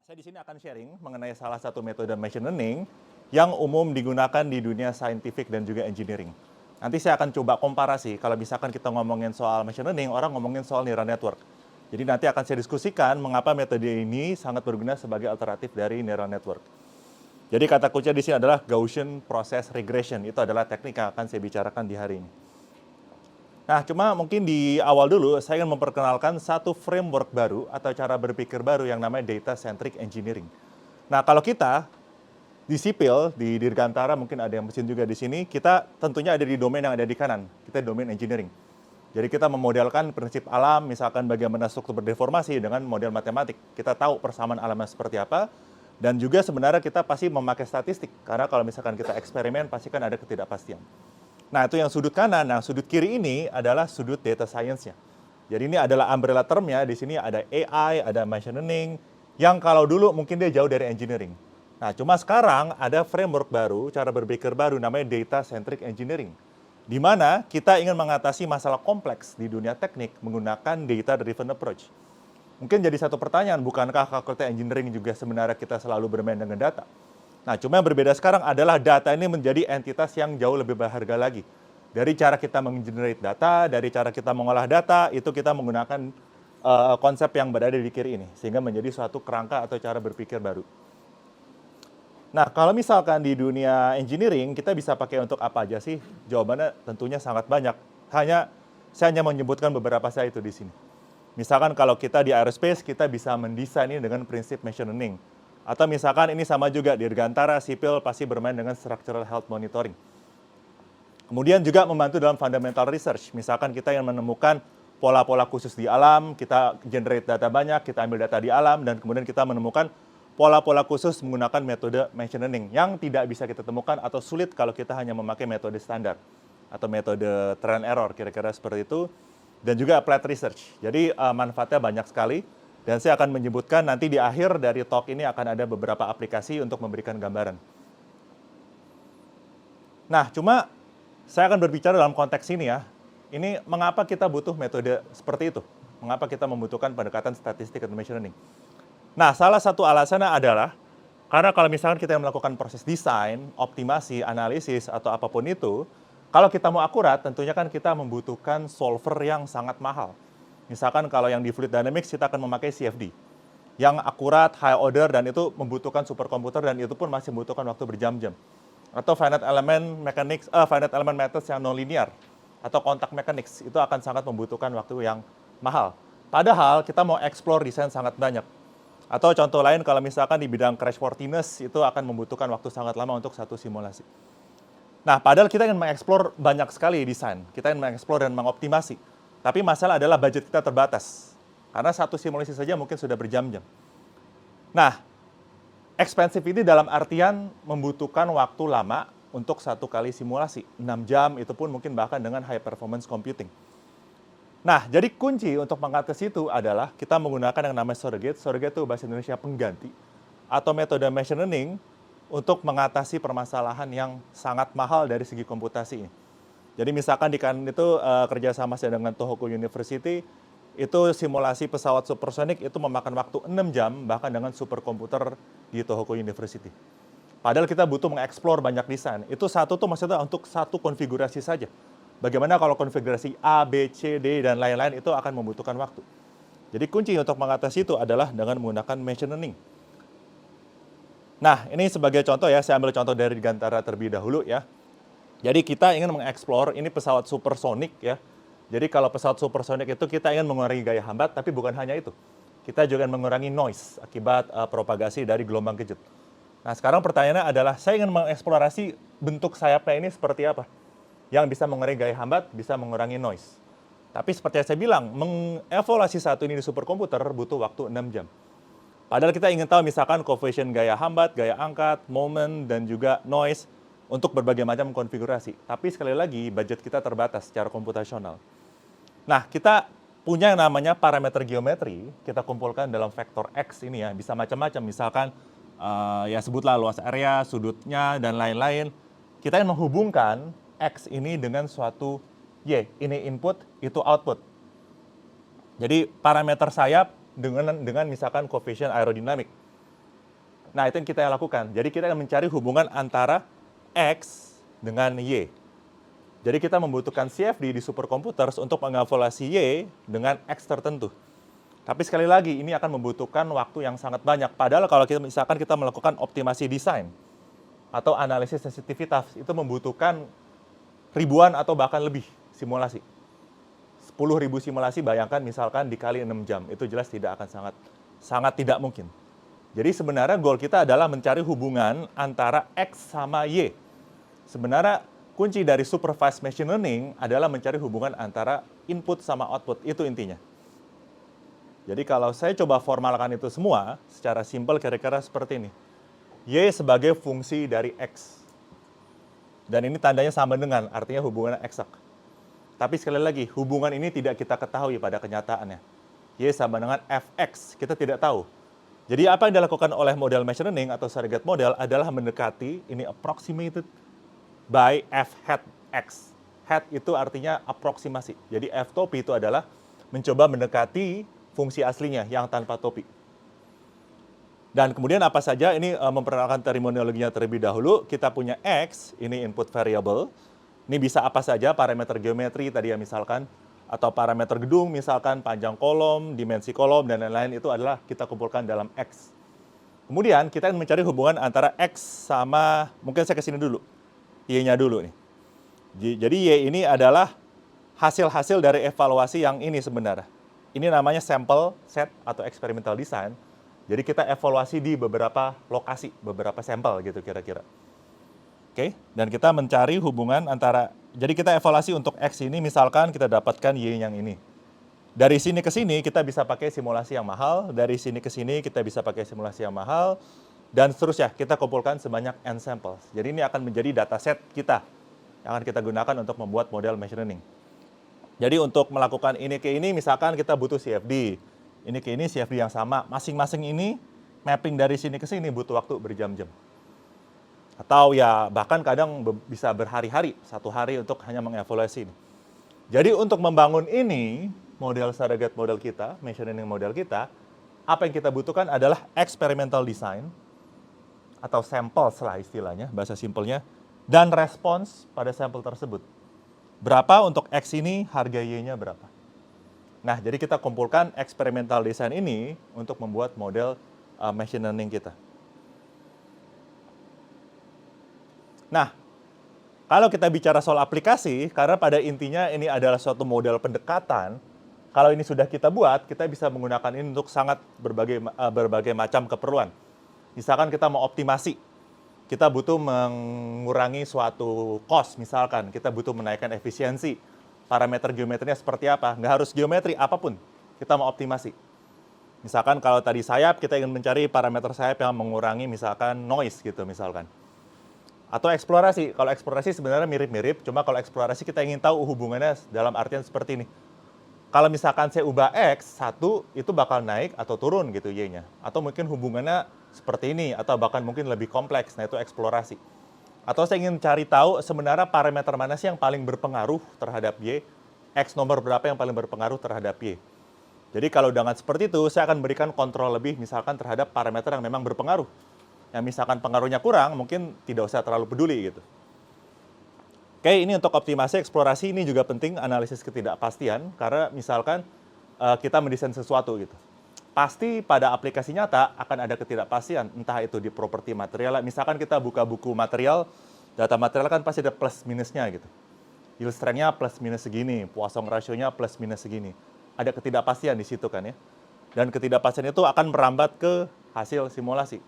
Saya di sini akan sharing mengenai salah satu metode machine learning yang umum digunakan di dunia scientific dan juga engineering. Nanti saya akan coba komparasi kalau misalkan kita ngomongin soal machine learning, orang ngomongin soal neural network. Jadi nanti akan saya diskusikan mengapa metode ini sangat berguna sebagai alternatif dari neural network. Jadi kata kunci di sini adalah Gaussian Process Regression. Itu adalah teknik yang akan saya bicarakan di hari ini. Nah, cuma mungkin di awal dulu saya ingin memperkenalkan satu framework baru atau cara berpikir baru yang namanya Data Centric Engineering. Nah, kalau kita di sipil, di Dirgantara, mungkin ada yang mesin juga di sini, kita tentunya ada di domain yang ada di kanan. Kita di domain engineering. Jadi kita memodelkan prinsip alam, misalkan bagaimana struktur berdeformasi dengan model matematik. Kita tahu persamaan alamnya seperti apa, dan juga sebenarnya kita pasti memakai statistik. Karena kalau misalkan kita eksperimen, pasti kan ada ketidakpastian. Nah, itu yang sudut kanan. Nah, sudut kiri ini adalah sudut data science-nya. Jadi ini adalah umbrella term-nya. Di sini ada AI, ada machine learning, yang kalau dulu mungkin dia jauh dari engineering. Nah, cuma sekarang ada framework baru, cara berpikir baru namanya data centric engineering. Di mana kita ingin mengatasi masalah kompleks di dunia teknik menggunakan data driven approach. Mungkin jadi satu pertanyaan, bukankah fakultas engineering juga sebenarnya kita selalu bermain dengan data? Nah, cuma yang berbeda sekarang adalah data ini menjadi entitas yang jauh lebih berharga lagi. Dari cara kita menggenerate data, dari cara kita mengolah data, itu kita menggunakan konsep yang berada di kiri ini. Sehingga menjadi suatu kerangka atau cara berpikir baru. Nah, kalau misalkan di dunia engineering, kita bisa pakai untuk apa aja sih? Jawabannya tentunya sangat banyak. Saya hanya menyebutkan beberapa saja itu di sini. Misalkan kalau kita di aerospace, kita bisa mendesain ini dengan prinsip machine learning. Atau misalkan ini sama juga, di Dirgantara, sipil pasti bermain dengan structural health monitoring. Kemudian juga membantu dalam fundamental research. Misalkan kita yang menemukan pola-pola khusus di alam, kita generate data banyak, kita ambil data di alam, dan kemudian kita menemukan pola-pola khusus menggunakan metode machine learning yang tidak bisa kita temukan atau sulit kalau kita hanya memakai metode standar atau metode trial and error, kira-kira seperti itu. Dan juga applied research. Jadi manfaatnya banyak sekali. Dan saya akan menyebutkan nanti di akhir dari talk ini akan ada beberapa aplikasi untuk memberikan gambaran. Nah, cuma saya akan berbicara dalam konteks ini ya. Ini mengapa kita butuh metode seperti itu? Mengapa kita membutuhkan pendekatan statistik atau machine learning? Nah, salah satu alasannya adalah karena kalau misalkan kita melakukan proses desain, optimasi, analisis, atau apapun itu, kalau kita mau akurat, tentunya kan kita membutuhkan solver yang sangat mahal. Misalkan kalau yang di fluid dynamics kita akan memakai CFD yang akurat, high order, dan itu membutuhkan superkomputer dan itu pun masih membutuhkan waktu berjam-jam. Atau finite element methods yang non-linear atau contact mechanics itu akan sangat membutuhkan waktu yang mahal. Padahal kita mau explore desain sangat banyak. Atau contoh lain kalau misalkan di bidang crashworthiness itu akan membutuhkan waktu sangat lama untuk satu simulasi. Nah, padahal kita ingin mengeksplor banyak sekali desain. Kita ingin mengeksplor dan mengoptimasi. Tapi masalah adalah budget kita terbatas. Karena satu simulasi saja mungkin sudah berjam-jam. Nah, expensive ini dalam artian membutuhkan waktu lama untuk satu kali simulasi. 6 jam itu pun mungkin bahkan dengan high performance computing. Nah, jadi kunci untuk mengatasi itu adalah kita menggunakan yang namanya surrogate. Surrogate itu bahasa Indonesia pengganti. Atau metode machine learning untuk mengatasi permasalahan yang sangat mahal dari segi komputasi ini. Jadi misalkan di kanan itu kerjasama saya dengan Tohoku University, itu simulasi pesawat supersonik itu memakan waktu 6 jam, bahkan dengan superkomputer di Tohoku University. Padahal kita butuh mengeksplor banyak desain. Itu satu tuh maksudnya untuk satu konfigurasi saja. Bagaimana kalau konfigurasi A, B, C, D, dan lain-lain itu akan membutuhkan waktu. Jadi kunci untuk mengatasi itu adalah dengan menggunakan machine learning. Nah, ini sebagai contoh ya, saya ambil contoh dari Dirgantara terlebih dahulu ya. Jadi kita ingin mengeksplor, ini pesawat supersonik ya. Jadi kalau pesawat supersonik itu kita ingin mengurangi gaya hambat, tapi bukan hanya itu. Kita juga ingin mengurangi noise akibat propagasi dari gelombang kejut. Nah, sekarang pertanyaannya adalah, saya ingin mengeksplorasi bentuk sayapnya ini seperti apa. Yang bisa mengurangi gaya hambat, bisa mengurangi noise. Tapi seperti yang saya bilang, mengevaluasi satu ini di superkomputer butuh waktu 6 jam. Padahal kita ingin tahu misalkan koefisien gaya hambat, gaya angkat, moment, dan juga noise untuk berbagai macam konfigurasi. Tapi sekali lagi, budget kita terbatas secara komputasional. Nah, kita punya yang namanya parameter geometri, kita kumpulkan dalam vektor X ini ya, bisa macam-macam. Misalkan, ya sebutlah luas area, sudutnya, dan lain-lain. Kita ingin menghubungkan X ini dengan suatu Y, ini input, itu output. Jadi parameter sayap dengan misalkan koefisien aerodinamik. Nah, itu yang kita lakukan. Jadi kita akan mencari hubungan antara X dengan Y. Jadi kita membutuhkan CFD di superkomputer untuk mengevaluasi Y dengan X tertentu. Tapi sekali lagi, ini akan membutuhkan waktu yang sangat banyak. Padahal kalau kita misalkan kita melakukan optimasi desain atau analisis sensitivitas, itu membutuhkan ribuan atau bahkan lebih simulasi. 10.000 simulasi, bayangkan misalkan dikali 6 jam. Itu jelas tidak akan sangat tidak mungkin. Jadi sebenarnya goal kita adalah mencari hubungan antara X sama Y. Sebenarnya kunci dari supervised machine learning adalah mencari hubungan antara input sama output. Itu intinya. Jadi kalau saya coba formalkan itu semua, secara simpel kira-kira seperti ini. Y sebagai fungsi dari X. Dan ini tandanya sama dengan, artinya hubungannya eksak. Tapi sekali lagi, hubungan ini tidak kita ketahui pada kenyataannya. Y sama dengan Fx, kita tidak tahu. Jadi apa yang dilakukan oleh model machine learning atau surrogate model adalah mendekati, ini approximated by F hat X. Hat itu artinya aproksimasi. Jadi F topi itu adalah mencoba mendekati fungsi aslinya yang tanpa topi. Dan kemudian apa saja, ini memperkenalkan terminologinya terlebih dahulu. Kita punya X, ini input variable. Ini bisa apa saja, parameter geometri tadi ya misalkan, atau parameter gedung misalkan, panjang kolom, dimensi kolom, dan lain-lain itu adalah kita kumpulkan dalam X. Kemudian kita akan mencari hubungan antara X sama, mungkin saya kesini dulu, Y-nya dulu nih. Jadi Y ini adalah hasil-hasil dari evaluasi yang ini sebenarnya. Ini namanya sample set atau experimental design. Jadi kita evaluasi di beberapa lokasi, beberapa sampel gitu kira-kira. Oke, dan kita mencari hubungan antara, jadi kita evaluasi untuk X ini misalkan kita dapatkan Y yang ini. Dari sini ke sini kita bisa pakai simulasi yang mahal, dari sini ke sini kita bisa pakai simulasi yang mahal, dan seterusnya kita kumpulkan sebanyak N samples. Jadi ini akan menjadi dataset kita yang akan kita gunakan untuk membuat model machine learning. Jadi untuk melakukan ini ke ini misalkan kita butuh CFD. Ini ke ini CFD yang sama. Masing-masing ini mapping dari sini ke sini butuh waktu berjam-jam. Atau ya bahkan kadang bisa berhari-hari, 1 hari untuk hanya mengevaluasi ini. Jadi untuk membangun ini, model surrogate model kita, machine learning model kita, apa yang kita butuhkan adalah experimental design, atau samples lah istilahnya, bahasa simpelnya, dan respons pada sampel tersebut. Berapa untuk X ini, harga Y-nya berapa. Nah, jadi kita kumpulkan experimental design ini untuk membuat model machine learning kita. Nah, kalau kita bicara soal aplikasi, karena pada intinya ini adalah suatu model pendekatan, kalau ini sudah kita buat, kita bisa menggunakan ini untuk sangat berbagai macam keperluan. Misalkan kita mau optimasi, kita butuh mengurangi suatu cost, misalkan kita butuh menaikkan efisiensi, parameter geometrinya seperti apa, nggak harus geometri, apapun, kita mau optimasi. Misalkan kalau tadi sayap, kita ingin mencari parameter sayap yang mengurangi misalkan noise gitu misalkan. Atau eksplorasi, kalau eksplorasi sebenarnya mirip-mirip, cuma kalau eksplorasi kita ingin tahu hubungannya dalam artian seperti ini. Kalau misalkan saya ubah X, 1 itu bakal naik atau turun gitu Y-nya. Atau mungkin hubungannya seperti ini, atau bahkan mungkin lebih kompleks, nah itu eksplorasi. Atau saya ingin cari tahu sebenarnya parameter mana sih yang paling berpengaruh terhadap Y, X nomor berapa yang paling berpengaruh terhadap Y. Jadi kalau dengan seperti itu, saya akan berikan kontrol lebih misalkan terhadap parameter yang memang berpengaruh. Yang misalkan pengaruhnya kurang, mungkin tidak usah terlalu peduli gitu. Oke, ini untuk optimasi eksplorasi ini juga penting analisis ketidakpastian, karena misalkan kita mendesain sesuatu gitu. Pasti pada aplikasi nyata akan ada ketidakpastian, entah itu di properti material. Misalkan kita buka buku material, data material kan pasti ada plus minusnya gitu. Yield strength-nya plus minus segini, Poisson ratio-nya plus minus segini. Ada ketidakpastian di situ kan ya. Dan ketidakpastian itu akan merambat ke hasil simulasi.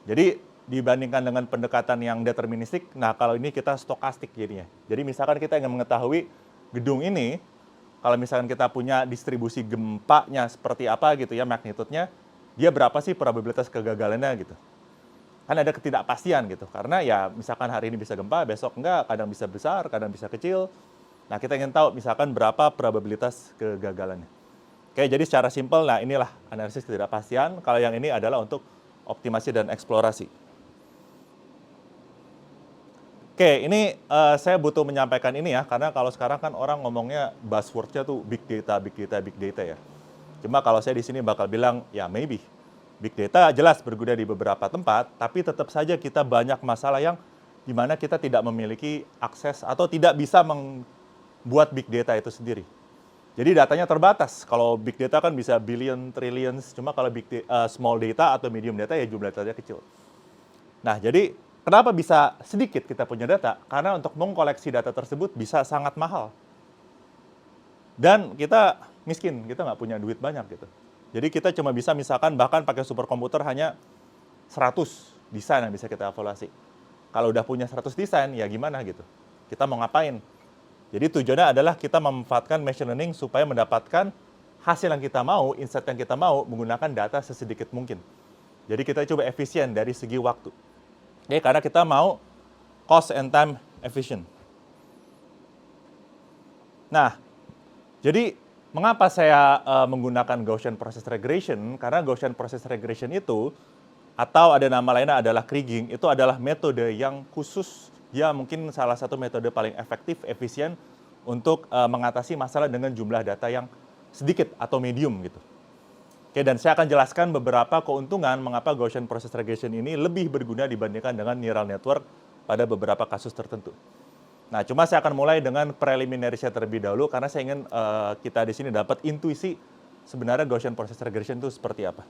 Jadi dibandingkan dengan pendekatan yang deterministik, nah kalau ini kita stokastik jadinya. Jadi misalkan kita ingin mengetahui gedung ini, kalau misalkan kita punya distribusi gempanya seperti apa gitu ya, magnitudenya, dia berapa sih probabilitas kegagalannya gitu. Kan ada ketidakpastian gitu, karena ya misalkan hari ini bisa gempa, besok enggak, kadang bisa besar, kadang bisa kecil. Nah kita ingin tahu misalkan berapa probabilitas kegagalannya. Oke, jadi secara simpel, nah inilah analisis ketidakpastian. Kalau yang ini adalah untuk optimasi dan eksplorasi. Oke, ini saya butuh menyampaikan ini ya, karena kalau sekarang kan orang ngomongnya buzzword-nya tuh big data, big data, big data ya. Cuma kalau saya di sini bakal bilang, ya maybe. Big data jelas berguna di beberapa tempat, tapi tetap saja kita banyak masalah yang di mana kita tidak memiliki akses atau tidak bisa membuat big data itu sendiri. Jadi datanya terbatas. Kalau big data kan bisa billion, trillions, cuma kalau small data atau medium data ya jumlah datanya kecil. Nah, jadi kenapa bisa sedikit kita punya data? Karena untuk mengkoleksi data tersebut bisa sangat mahal. Dan kita miskin, kita nggak punya duit banyak gitu. Jadi kita cuma bisa misalkan bahkan pakai superkomputer hanya 100 desain yang bisa kita evaluasi. Kalau udah punya 100 desain, ya gimana gitu. Kita mau ngapain? Jadi tujuannya adalah kita memanfaatkan machine learning supaya mendapatkan hasil yang kita mau, insight yang kita mau, menggunakan data sesedikit mungkin. Jadi kita coba efisien dari segi waktu. Oke, karena kita mau cost and time efficient. Nah, jadi mengapa saya menggunakan Gaussian Process Regression? Karena Gaussian Process Regression itu, atau ada nama lainnya adalah kriging, itu adalah metode yang khusus, ya mungkin salah satu metode paling efektif, efisien untuk mengatasi masalah dengan jumlah data yang sedikit atau medium gitu. Oke, dan saya akan jelaskan beberapa keuntungan mengapa Gaussian Process Regression ini lebih berguna dibandingkan dengan neural network pada beberapa kasus tertentu. Nah, cuma saya akan mulai dengan preliminary saya terlebih dahulu karena saya ingin kita di sini dapat intuisi sebenarnya Gaussian Process Regression itu seperti apa.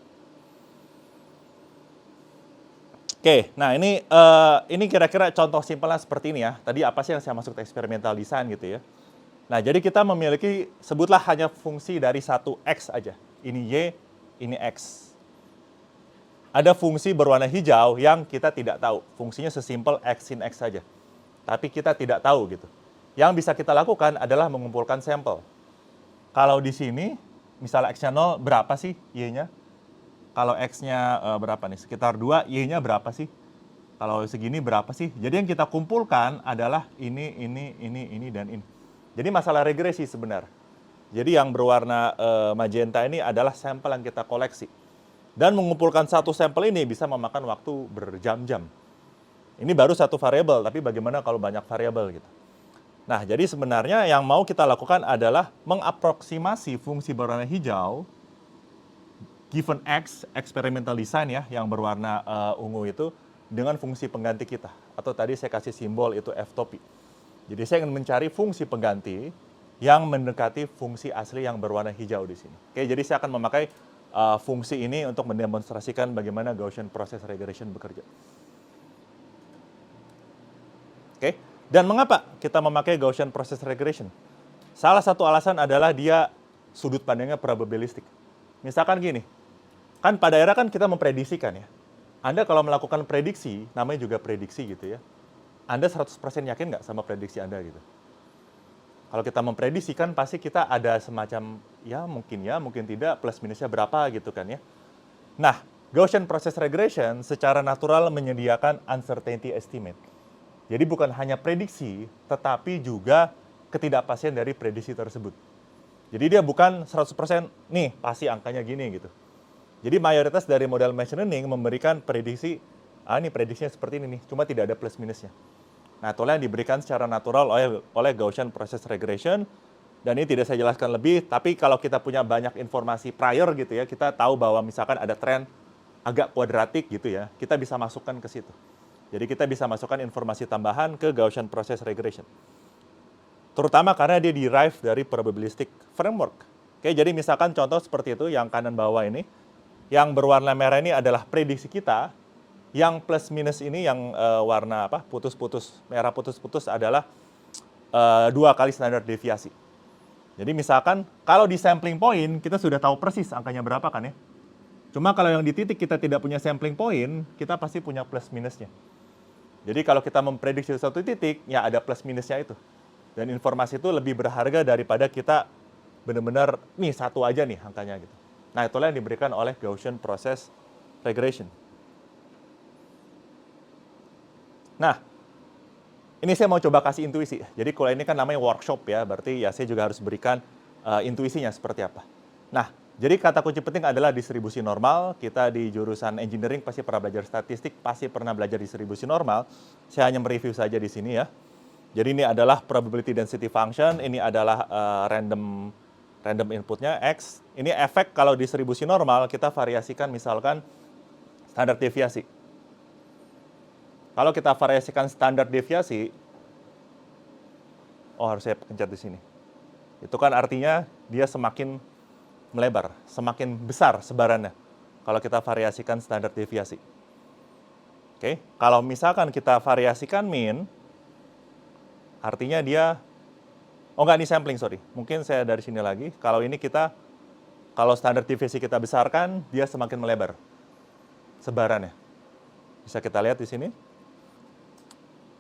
Oke, nah ini kira-kira contoh simpelnya seperti ini ya. Tadi apa sih yang saya masuk ke experimental design gitu ya. Nah, jadi kita memiliki, sebutlah hanya fungsi dari satu X aja. Ini Y, ini X. Ada fungsi berwarna hijau yang kita tidak tahu. Fungsinya sesimpel X sin X saja. Tapi kita tidak tahu gitu. Yang bisa kita lakukan adalah mengumpulkan sampel. Kalau di sini, misalnya X-nya 0, berapa sih Y-nya? Kalau X-nya berapa nih? Sekitar 2, Y-nya berapa sih? Kalau segini berapa sih? Jadi yang kita kumpulkan adalah ini, dan ini. Jadi masalah regresi sebenarnya. Jadi yang berwarna magenta ini adalah sampel yang kita koleksi. Dan mengumpulkan satu sampel ini bisa memakan waktu berjam-jam. Ini baru satu variabel, tapi bagaimana kalau banyak variabel gitu. Nah, jadi sebenarnya yang mau kita lakukan adalah mengaproksimasi fungsi berwarna hijau given X, experimental design ya, yang berwarna ungu itu, dengan fungsi pengganti kita. Atau tadi saya kasih simbol itu f-topi. Jadi saya ingin mencari fungsi pengganti yang mendekati fungsi asli yang berwarna hijau di sini. Oke, jadi saya akan memakai fungsi ini untuk mendemonstrasikan bagaimana Gaussian Process Regression bekerja. Oke, dan mengapa kita memakai Gaussian Process Regression? Salah satu alasan adalah dia sudut pandangnya probabilistik. Misalkan gini, kan pada era kan kita memprediksikan ya. Anda kalau melakukan prediksi, namanya juga prediksi gitu ya. Anda 100% yakin nggak sama prediksi Anda gitu? Kalau kita memprediksikan pasti kita ada semacam ya, mungkin tidak, plus minusnya berapa gitu kan ya. Nah, Gaussian Process Regression secara natural menyediakan uncertainty estimate. Jadi bukan hanya prediksi, tetapi juga ketidakpastian dari prediksi tersebut. Jadi dia bukan 100% nih pasti angkanya gini gitu. Jadi mayoritas dari model machine learning memberikan prediksi, ini prediksinya seperti ini nih, cuma tidak ada plus minusnya. Nah, itulah yang diberikan secara natural oleh Gaussian Process Regression, dan ini tidak saya jelaskan lebih, tapi kalau kita punya banyak informasi prior gitu ya, kita tahu bahwa misalkan ada tren agak kuadratik gitu ya, kita bisa masukkan ke situ. Jadi kita bisa masukkan informasi tambahan ke Gaussian Process Regression. Terutama karena dia derive dari probabilistic framework. Oke, jadi misalkan contoh seperti itu, yang kanan bawah ini, yang berwarna merah ini adalah prediksi kita, yang plus minus ini yang warna putus-putus, merah putus-putus adalah 2 kali standar deviasi. Jadi misalkan kalau di sampling point kita sudah tahu persis angkanya berapa kan ya. Cuma kalau yang di titik kita tidak punya sampling point, kita pasti punya plus minusnya. Jadi kalau kita memprediksi satu titik, ya ada plus minusnya itu. Dan informasi itu lebih berharga daripada kita benar-benar, nih satu aja nih angkanya gitu. Nah, itulah yang diberikan oleh Gaussian Process Regression. Nah, ini saya mau coba kasih intuisi. Jadi kalau ini kan namanya workshop ya, berarti ya saya juga harus berikan intuisinya seperti apa. Nah, jadi kata kunci penting adalah distribusi normal. Kita di jurusan engineering pasti pernah belajar statistik, pasti pernah belajar distribusi normal. Saya hanya mereview saja di sini ya. Jadi ini adalah probability density function, ini adalah random inputnya X. Ini efek kalau distribusi normal, kita variasikan misalkan Standar deviasi. Kalau kita variasikan standar deviasi, oh harus saya pencet di sini. Itu kan artinya dia semakin melebar, semakin besar sebarannya. Kalau kita variasikan standar deviasi. Oke, kalau misalkan kita variasikan mean, artinya dia, oh enggak, ini sampling, sorry. Mungkin saya dari sini lagi. Kalau ini kita, kalau standar deviasi kita besarkan, dia semakin melebar sebarannya. Bisa kita lihat di sini.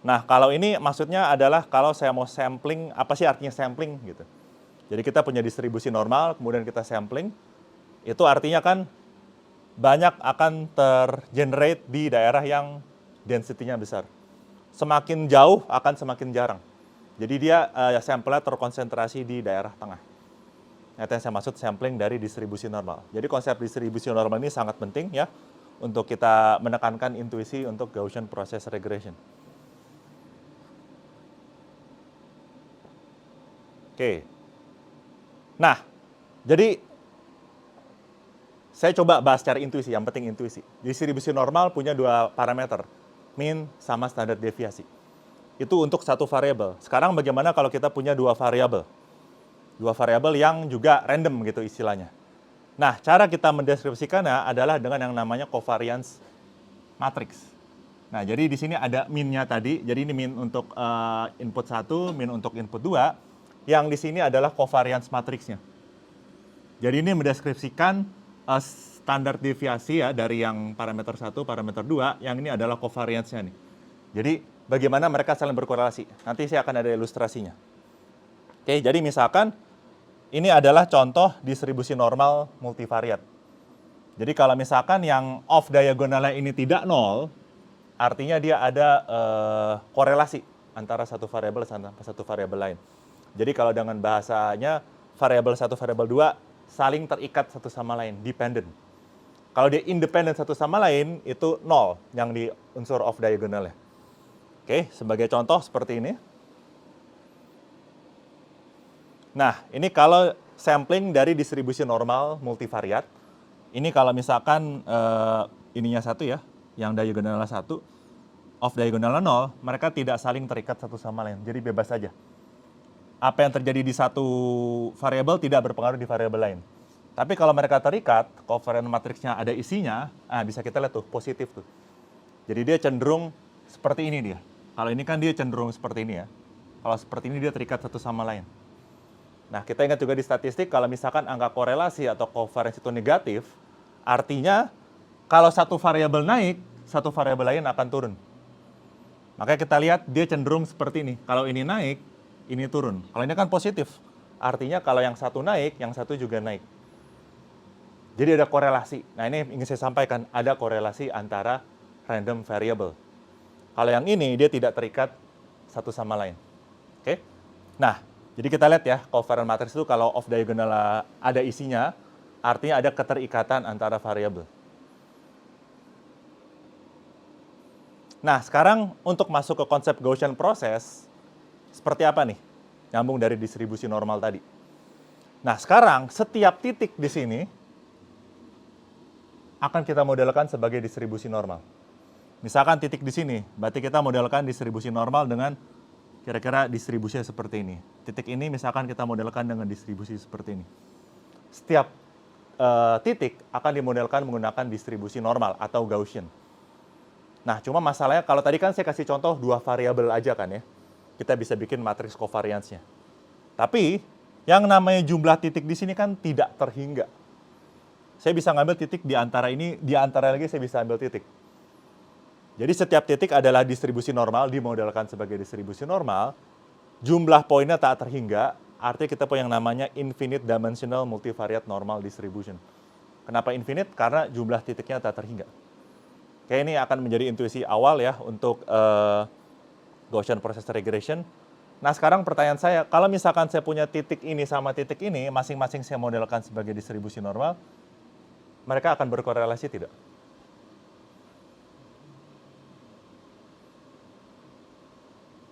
Nah, kalau ini maksudnya adalah kalau saya mau sampling, apa sih artinya sampling gitu. Jadi kita punya distribusi normal, kemudian kita sampling, itu artinya kan banyak akan tergenerate di daerah yang density-nya besar. Semakin jauh akan semakin jarang. Jadi dia sampelnya terkonsentrasi di daerah tengah. Itu yang saya maksud sampling dari distribusi normal. Jadi konsep distribusi normal ini sangat penting ya untuk kita menekankan intuisi untuk Gaussian process regression. Oke. Nah, jadi saya coba bahas secara intuisi, yang penting intuisi. Distribusi normal punya dua parameter, mean sama standar deviasi. Itu untuk satu variabel. Sekarang bagaimana kalau kita punya dua variabel? Dua variabel yang juga random gitu istilahnya. Nah, cara kita mendeskripsikannya adalah dengan yang namanya covariance matrix. Nah, jadi di sini ada mean-nya tadi. Jadi ini mean untuk input 1, mean untuk input 2. Yang di sini adalah covariance matrixnya. Jadi ini mendeskripsikan standar deviasi ya dari yang parameter 1, parameter 2, yang ini adalah covariance-nya nih. Jadi bagaimana mereka saling berkorelasi. Nanti saya akan ada ilustrasinya. Oke, jadi misalkan ini adalah contoh distribusi normal multivariat. Jadi kalau misalkan yang off diagonalnya ini tidak nol, artinya dia ada korelasi antara satu variabel sama satu variabel lain. Jadi kalau dengan bahasanya variabel 1, variabel 2 saling terikat satu sama lain, dependent. Kalau dia independent satu sama lain, itu nol yang di unsur off diagonalnya. Oke, sebagai contoh seperti ini. Nah, ini kalau sampling dari distribusi normal multivariat. Ini kalau misalkan ininya 1 ya, yang diagonalnya 1, off diagonalnya 0, mereka tidak saling terikat satu sama lain. Jadi bebas saja. Apa yang terjadi di satu variabel tidak berpengaruh di variabel lain. Tapi kalau mereka terikat, covariance matrixnya ada isinya, bisa kita lihat tuh, positif tuh. Jadi dia cenderung seperti ini dia. Kalau ini kan dia cenderung seperti ini ya. Kalau seperti ini dia terikat satu sama lain. Nah, kita ingat juga di statistik, kalau misalkan angka korelasi atau covariance itu negatif, artinya kalau satu variabel naik, satu variabel lain akan turun. Makanya kita lihat dia cenderung seperti ini. Kalau ini naik, ini turun. Kalau ini kan positif, artinya kalau yang satu naik, yang satu juga naik. Jadi ada korelasi. Nah, ini ingin saya sampaikan, ada korelasi antara random variable. Kalau yang ini, dia tidak terikat satu sama lain. Oke? Nah, jadi kita lihat ya, covariance matrix itu kalau off diagonal ada isinya, artinya ada keterikatan antara variabel. Nah, sekarang untuk masuk ke konsep Gaussian process, seperti apa nih? Nyambung dari distribusi normal tadi. Nah, sekarang setiap titik di sini akan kita modelkan sebagai distribusi normal. Misalkan titik di sini, berarti kita modelkan distribusi normal dengan kira-kira distribusinya seperti ini. Titik ini misalkan kita modelkan dengan distribusi seperti ini. Setiap titik akan dimodelkan menggunakan distribusi normal atau Gaussian. Nah, cuma masalahnya kalau tadi kan saya kasih contoh dua variabel aja kan ya. Kita bisa bikin matriks covariance-nya. Tapi yang namanya jumlah titik di sini kan tidak terhingga. Saya bisa ngambil titik di antara ini, di antara lagi saya bisa ambil titik. Jadi setiap titik adalah distribusi normal, dimodelkan sebagai distribusi normal. Jumlah poinnya tak terhingga, artinya kita punya yang namanya infinite dimensional multivariate normal distribution. Kenapa infinite? Karena jumlah titiknya tak terhingga. Oke, ini akan menjadi intuisi awal ya untuk Gaussian process regression. Nah, sekarang pertanyaan saya, kalau misalkan saya punya titik ini sama titik ini, masing-masing saya modelkan sebagai distribusi normal, mereka akan berkorelasi tidak?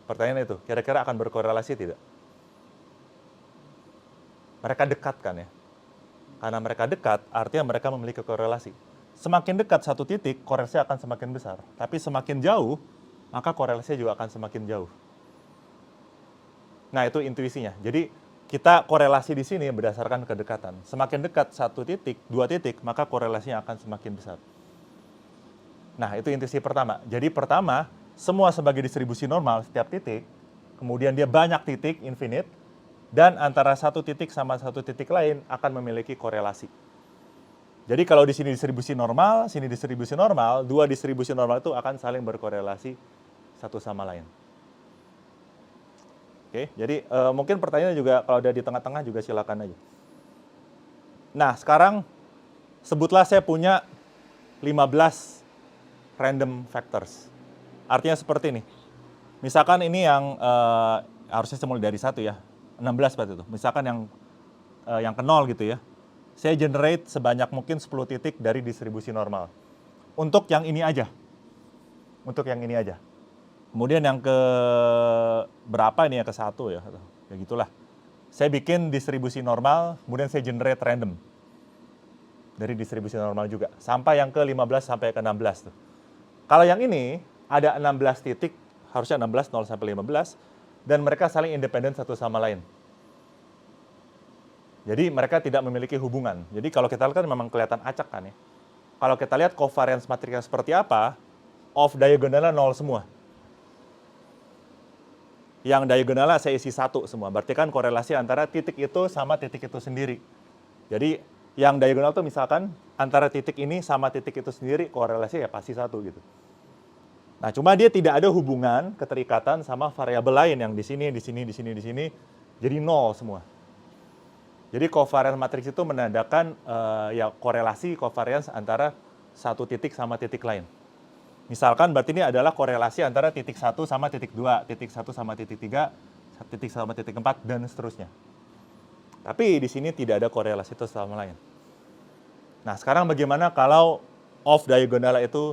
Pertanyaan itu, kira-kira akan berkorelasi tidak? Mereka dekat kan ya? Karena mereka dekat, artinya mereka memiliki korelasi. Semakin dekat satu titik, korelasinya akan semakin besar. Tapi semakin jauh, maka korelasinya juga akan semakin jauh. Nah, itu intuisinya. Jadi, kita korelasi di sini berdasarkan kedekatan. Semakin dekat satu titik, dua titik, maka korelasinya akan semakin besar. Nah, itu intuisi pertama. Jadi, pertama, semua sebagai distribusi normal setiap titik, kemudian dia banyak titik, infinite, dan antara satu titik sama satu titik lain akan memiliki korelasi. Jadi kalau di sini distribusi normal, sini distribusi normal, dua distribusi normal itu akan saling berkorelasi satu sama lain. Oke, jadi mungkin pertanyaannya juga kalau ada di tengah-tengah juga silakan aja. Nah, sekarang sebutlah saya punya 15 random factors. Artinya seperti ini. Misalkan ini yang harusnya saya mulai dari 1 ya. 16 berarti itu. Misalkan yang ke 0 gitu ya. Saya generate sebanyak mungkin 10 titik dari distribusi normal. Untuk yang ini aja. Untuk yang ini aja. Kemudian yang ke berapa ini ya, ke 1 ya. Ya gitulah. Saya bikin distribusi normal, kemudian saya generate random. Dari distribusi normal juga. Sampai yang ke 15 sampai ke 16 tuh. Kalau yang ini ada 16 titik, harusnya 16, 0 sampai 15, dan mereka saling independen satu sama lain. Jadi mereka tidak memiliki hubungan. Jadi kalau kita lihat kan memang kelihatan acak kan ya. Kalau kita lihat covariance matriksnya seperti apa, off diagonalnya 0 semua. Yang diagonalnya saya isi 1 semua. Berarti kan korelasi antara titik itu sama titik itu sendiri. Jadi yang diagonal tuh misalkan antara titik ini sama titik itu sendiri, korelasi ya pasti 1 gitu. Nah, cuma dia tidak ada hubungan, keterikatan sama variabel lain yang di sini, di sini, di sini, di sini. Jadi 0 semua. Jadi covariance matrix itu menandakan ya korelasi covariance antara satu titik sama titik lain. Misalkan berarti ini adalah korelasi antara titik 1 sama titik 2, titik 1 sama titik 3, titik sama titik 4, dan seterusnya. Tapi di sini tidak ada korelasi itu sama lain. Nah, sekarang bagaimana kalau off diagonal itu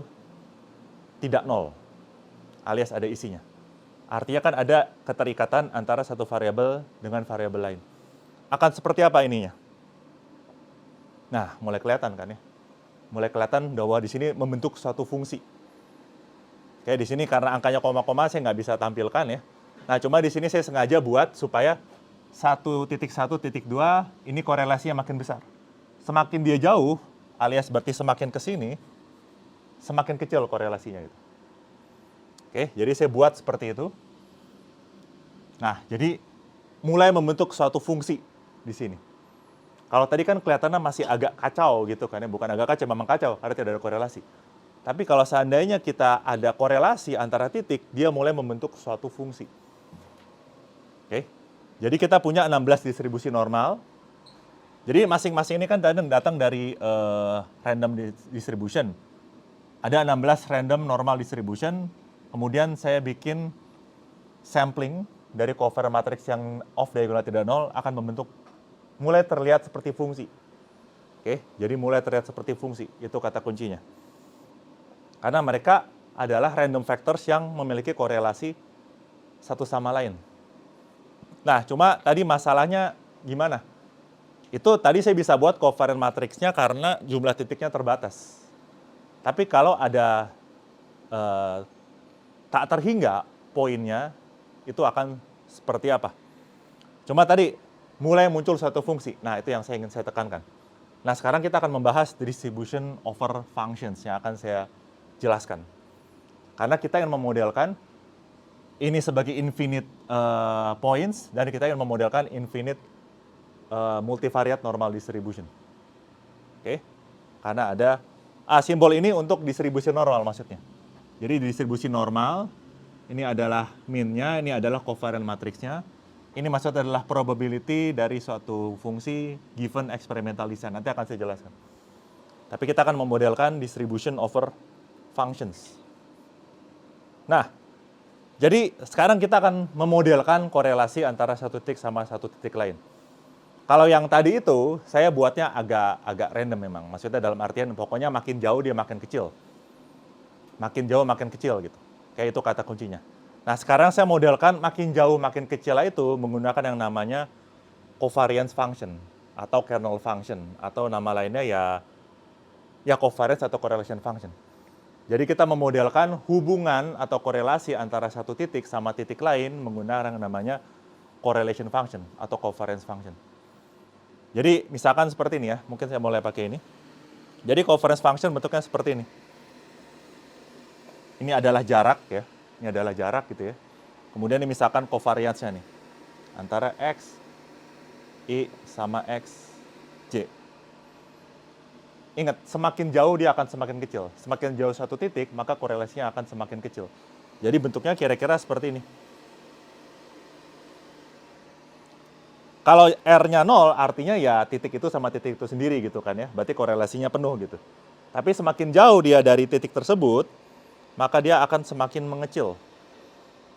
tidak 0, alias ada isinya? Artinya kan ada keterikatan antara satu variabel dengan variabel lain. Akan seperti apa ininya? Nah, mulai kelihatan kan ya? Mulai kelihatan bahwa di sini membentuk suatu fungsi. Kayak di sini karena angkanya koma-koma saya nggak bisa tampilkan ya. Nah, cuma di sini saya sengaja buat supaya 1.1.2 ini korelasinya makin besar. Semakin dia jauh, alias berarti semakin ke sini, semakin kecil korelasinya gitu. Oke, jadi saya buat seperti itu. Nah, jadi mulai membentuk suatu fungsi di sini. Kalau tadi kan kelihatannya masih agak kacau gitu kan ya, bukan agak kacau, memang kacau karena tidak ada korelasi. Tapi kalau seandainya kita ada korelasi antara titik, dia mulai membentuk suatu fungsi. Oke. Jadi kita punya 16 distribusi normal. Jadi masing-masing ini kan datang dari random distribution. Ada 16 random normal distribution, kemudian saya bikin sampling dari covariance matrix yang off diagonal tidak 0 akan membentuk, mulai terlihat seperti fungsi. Oke, jadi mulai terlihat seperti fungsi, itu kata kuncinya. Karena mereka adalah random factors yang memiliki korelasi satu sama lain. Nah, cuma tadi masalahnya gimana? Itu tadi saya bisa buat covariance matrixnya karena jumlah titiknya terbatas. Tapi kalau ada tak terhingga poinnya, itu akan seperti apa? Cuma tadi mulai muncul suatu fungsi. Nah, itu yang saya ingin saya tekankan. Nah, sekarang kita akan membahas distribution over functions yang akan saya jelaskan. Karena kita ingin memodelkan ini sebagai infinite points, dan kita ingin memodelkan infinite multivariate normal distribution. Oke? Karena ada simbol ini untuk distribusi normal maksudnya. Jadi distribusi normal, ini adalah min-nya, ini adalah covariance matrixnya. Ini maksudnya adalah probability dari suatu fungsi given experimental design. Nanti akan saya jelaskan. Tapi kita akan memodelkan distribution over functions. Nah, jadi sekarang kita akan memodelkan korelasi antara satu titik sama satu titik lain. Kalau yang tadi itu, saya buatnya agak random memang. Maksudnya dalam artian pokoknya makin jauh dia makin kecil. Makin jauh makin kecil gitu. Kayak itu kata kuncinya. Nah, sekarang saya modelkan makin jauh makin kecil itu menggunakan yang namanya covariance function atau kernel function atau nama lainnya ya Ya covariance atau correlation function. Jadi kita memodelkan hubungan atau korelasi antara satu titik sama titik lain menggunakan yang namanya correlation function atau covariance function. Jadi misalkan seperti ini ya, mungkin saya mulai pakai ini. Jadi covariance function bentuknya seperti ini. Ini adalah jarak ya, ini adalah jarak gitu ya. Kemudian ini misalkan covariance-nya nih, antara X, Y sama X, Y. Ingat, semakin jauh dia akan semakin kecil. Semakin jauh satu titik, maka korelasinya akan semakin kecil. Jadi bentuknya kira-kira seperti ini. Kalau R-nya 0, artinya ya titik itu sama titik itu sendiri gitu kan ya. Berarti korelasinya penuh gitu. Tapi semakin jauh dia dari titik tersebut, maka dia akan semakin mengecil.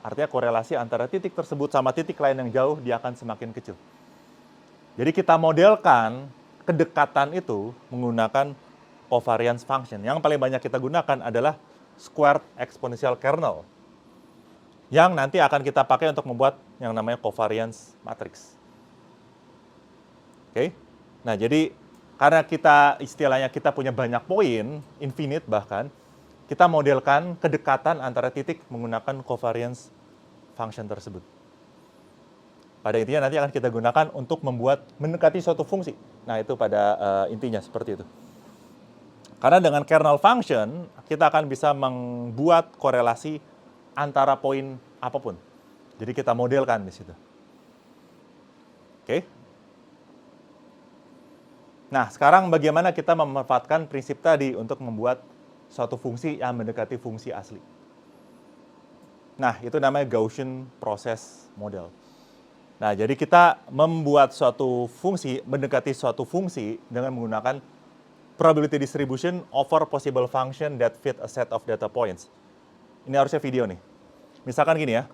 Artinya korelasi antara titik tersebut sama titik lain yang jauh, dia akan semakin kecil. Jadi kita modelkan kedekatan itu menggunakan covariance function. Yang paling banyak kita gunakan adalah squared exponential kernel. Yang nanti akan kita pakai untuk membuat yang namanya covariance matrix. Oke. Nah, jadi karena istilahnya kita punya banyak poin, infinite bahkan, kita modelkan kedekatan antara titik menggunakan covariance function tersebut. Pada intinya nanti akan kita gunakan untuk mendekati suatu fungsi. Nah, itu pada intinya seperti itu. Karena dengan kernel function, kita akan bisa membuat korelasi antara poin apapun. Jadi kita modelkan di situ. Oke. Nah, sekarang bagaimana kita memanfaatkan prinsip tadi untuk membuat suatu fungsi yang mendekati fungsi asli. Nah, itu namanya Gaussian Process Model. Nah, jadi kita membuat suatu fungsi, mendekati suatu fungsi dengan menggunakan probability distribution over possible function that fit a set of data points. Ini harusnya video nih. Misalkan gini ya.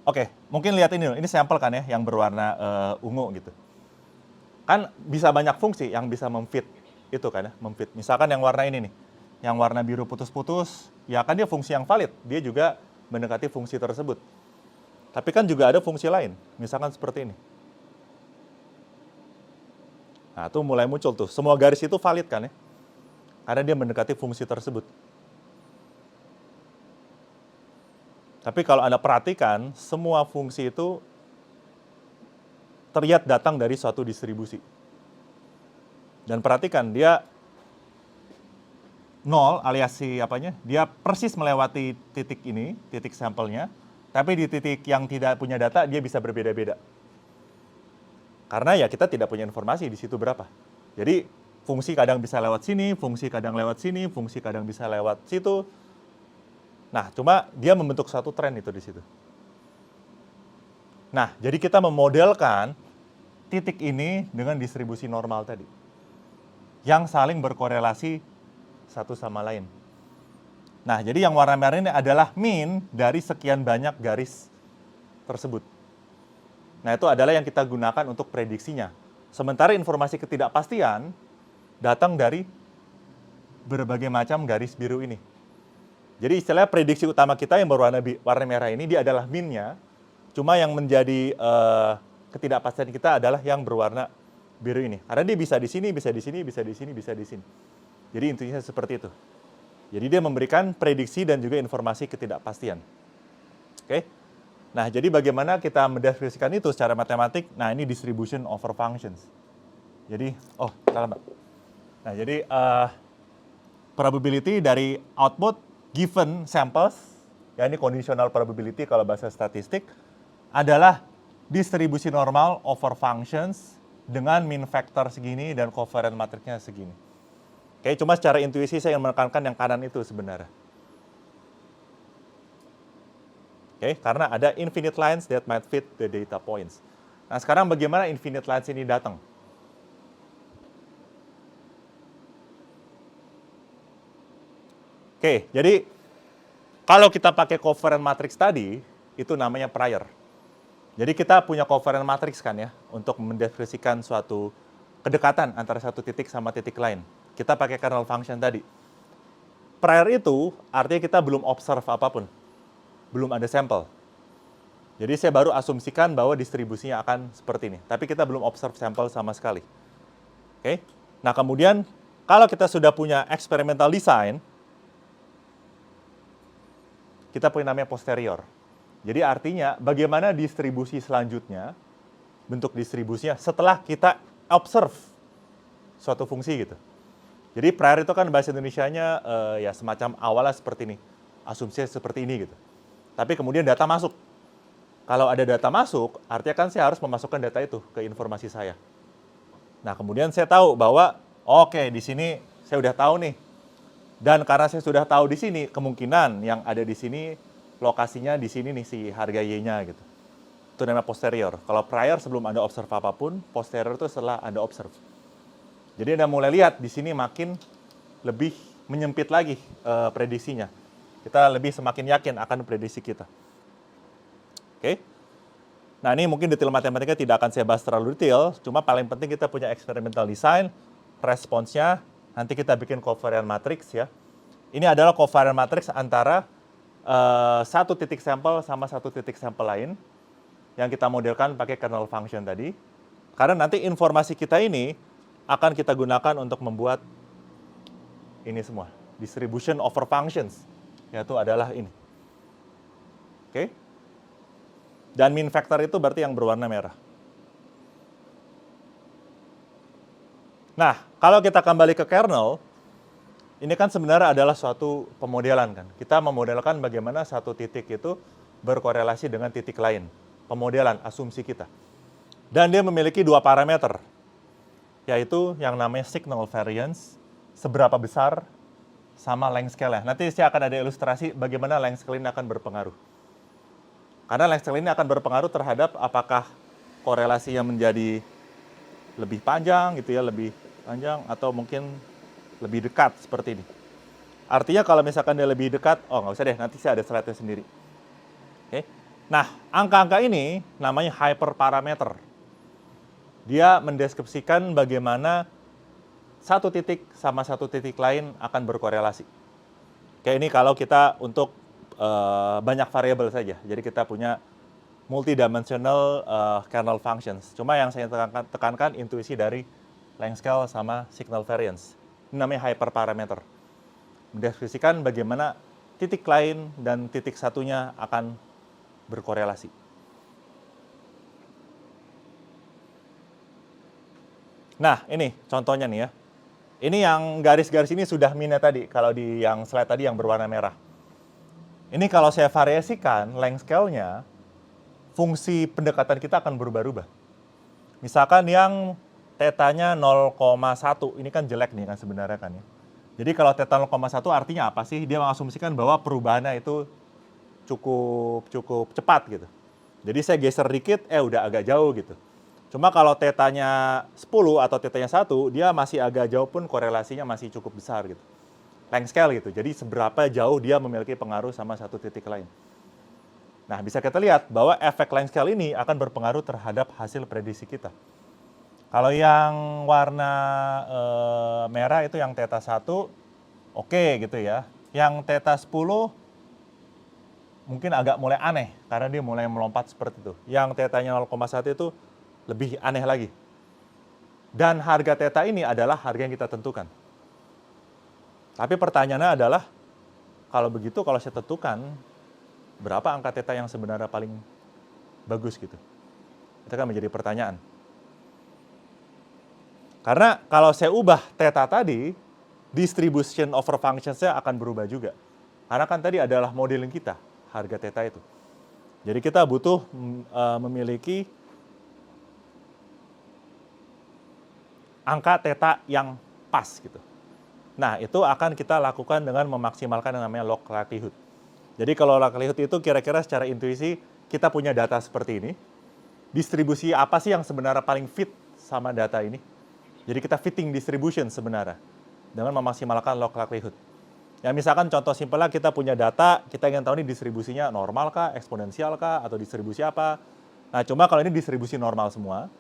Oke, mungkin lihat ini sampel kan ya, yang berwarna ungu gitu. Kan bisa banyak fungsi yang bisa memfit itu kan ya, memfit. Misalkan yang warna ini nih, yang warna biru putus-putus, ya kan dia fungsi yang valid. Dia juga mendekati fungsi tersebut. Tapi kan juga ada fungsi lain, misalkan seperti ini. Nah, itu mulai muncul tuh. Semua garis itu valid kan ya? Karena dia mendekati fungsi tersebut. Tapi kalau Anda perhatikan, semua fungsi itu terlihat datang dari suatu distribusi. Dan perhatikan, dia 0 alias dia persis melewati titik ini, titik sampelnya, tapi di titik yang tidak punya data, dia bisa berbeda-beda. Karena ya kita tidak punya informasi di situ berapa. Jadi fungsi kadang bisa lewat sini, fungsi kadang lewat sini, fungsi kadang bisa lewat situ. Nah, cuma dia membentuk suatu tren itu di situ. Nah, jadi kita memodelkan titik ini dengan distribusi normal tadi. Yang saling berkorelasi satu sama lain. Nah, jadi yang warna merah ini adalah mean dari sekian banyak garis tersebut. Nah, itu adalah yang kita gunakan untuk prediksinya. Sementara informasi ketidakpastian datang dari berbagai macam garis biru ini. Jadi istilahnya prediksi utama kita yang berwarna warna merah ini, dia adalah mean-nya. Cuma yang menjadi ketidakpastian kita adalah yang berwarna biru ini. Karena dia bisa di sini, bisa di sini, bisa di sini, bisa di sini. Jadi intinya seperti itu. Jadi dia memberikan prediksi dan juga informasi ketidakpastian. Oke. Nah, jadi bagaimana kita mendeskripsikan itu secara matematik? Nah, ini distribution over functions. Jadi, salah Mbak. Nah, jadi probability dari output given samples, ya ini conditional probability kalau bahasa statistik, adalah distribusi normal over functions dengan mean factor segini dan covariance matrixnya segini. Oke, cuma secara intuisi saya ingin menekankan yang kanan itu sebenarnya. Oke, karena ada infinite lines that might fit the data points. Nah, sekarang bagaimana infinite lines ini datang? Oke, jadi kalau kita pakai covariance matrix tadi, itu namanya prior. Jadi kita punya covariance matrix kan ya, untuk mendeskripsikan suatu kedekatan antara satu titik sama titik lain. Kita pakai kernel function tadi. Prior itu artinya kita belum observe apapun. Belum ada sampel. Jadi saya baru asumsikan bahwa distribusinya akan seperti ini. Tapi kita belum observe sampel sama sekali. Oke. Nah, kemudian kalau kita sudah punya experimental design, kita punya namanya posterior. Jadi artinya bagaimana distribusi selanjutnya, bentuk distribusinya setelah kita observe suatu fungsi gitu. Jadi prior itu kan bahasa Indonesianya ya semacam awalnya seperti ini, asumsinya seperti ini gitu. Tapi kemudian data masuk. Kalau ada data masuk, artinya kan saya harus memasukkan data itu ke informasi saya. Nah, kemudian saya tahu bahwa oke, di sini saya udah tahu nih. Dan karena saya sudah tahu di sini, kemungkinan yang ada di sini lokasinya di sini nih si harga Y-nya gitu. Itu namanya posterior. Kalau prior sebelum Anda observe apapun, posterior itu setelah Anda observe. Jadi Anda mulai lihat di sini makin lebih menyempit lagi prediksinya. Kita lebih semakin yakin akan prediksi kita. Oke. Nah, ini mungkin detail matematika tidak akan saya bahas terlalu detail, cuma paling penting kita punya experimental design, responsnya, nanti kita bikin covariant matrix ya. Ini adalah covariant matrix antara satu titik sampel sama satu titik sampel lain yang kita modelkan pakai kernel function tadi. Karena nanti informasi kita ini akan kita gunakan untuk membuat ini semua, distribution over functions, yaitu adalah ini. Oke. Dan mean factor itu berarti yang berwarna merah. Nah, kalau kita kembali ke kernel, ini kan sebenarnya adalah suatu pemodelan kan. Kita memodelkan bagaimana satu titik itu berkorelasi dengan titik lain. Pemodelan, asumsi kita. Dan dia memiliki dua parameter, yaitu yang namanya signal variance, seberapa besar, sama length scale-nya. Nanti saya akan ada ilustrasi bagaimana length scale ini akan berpengaruh. Karena length scale ini akan berpengaruh terhadap apakah korelasinya menjadi lebih panjang gitu ya, lebih panjang atau mungkin lebih dekat seperti ini. Artinya kalau misalkan dia lebih dekat, nggak usah deh, nanti saya ada slide-nya sendiri. Oke. Nah, angka-angka ini namanya hyperparameter. Dia mendeskripsikan bagaimana satu titik sama satu titik lain akan berkorelasi. Kayak ini kalau kita untuk banyak variabel saja. Jadi kita punya multidimensional kernel functions. Cuma yang saya tekankan intuisi dari length scale sama signal variance. Ini namanya hyperparameter. Mendeskripsikan bagaimana titik lain dan titik satunya akan berkorelasi. Nah, ini contohnya nih ya. Ini yang garis-garis ini sudah mina tadi, kalau di yang slide tadi yang berwarna merah. Ini kalau saya variasikan length scale-nya, fungsi pendekatan kita akan berubah-ubah. Misalkan yang tetanya 0,1, ini kan jelek nih kan sebenarnya kan ya. Jadi kalau theta 0,1 artinya apa sih? Dia mengasumsikan bahwa perubahannya itu cukup cepat gitu. Jadi saya geser dikit, udah agak jauh gitu. Cuma kalau tetanya 10 atau tetanya 1, dia masih agak jauh pun korelasinya masih cukup besar gitu. Length scale gitu. Jadi seberapa jauh dia memiliki pengaruh sama satu titik lain. Nah, bisa kita lihat bahwa efek length scale ini akan berpengaruh terhadap hasil prediksi kita. Kalau yang warna merah itu yang theta 1, oke gitu ya. Yang theta 10 mungkin agak mulai aneh karena dia mulai melompat seperti itu. Yang tetanya 0,1 itu lebih aneh lagi. Dan harga theta ini adalah harga yang kita tentukan. Tapi pertanyaannya adalah, kalau begitu kalau saya tentukan, berapa angka theta yang sebenarnya paling bagus gitu? Itu kan menjadi pertanyaan. Karena kalau saya ubah theta tadi, distribution over functions-nya akan berubah juga. Karena kan tadi adalah modeling kita, harga theta itu. Jadi kita butuh memiliki angka theta yang pas gitu. Nah, itu akan kita lakukan dengan memaksimalkan yang namanya log likelihood. Jadi kalau log likelihood itu kira-kira secara intuisi kita punya data seperti ini. Distribusi apa sih yang sebenarnya paling fit sama data ini? Jadi kita fitting distribution sebenarnya dengan memaksimalkan log likelihood. Ya misalkan contoh simpelnya kita punya data, kita ingin tahu ini distribusinya normal kah, eksponensial kah, atau distribusi apa. Nah, cuma kalau ini distribusi normal semua,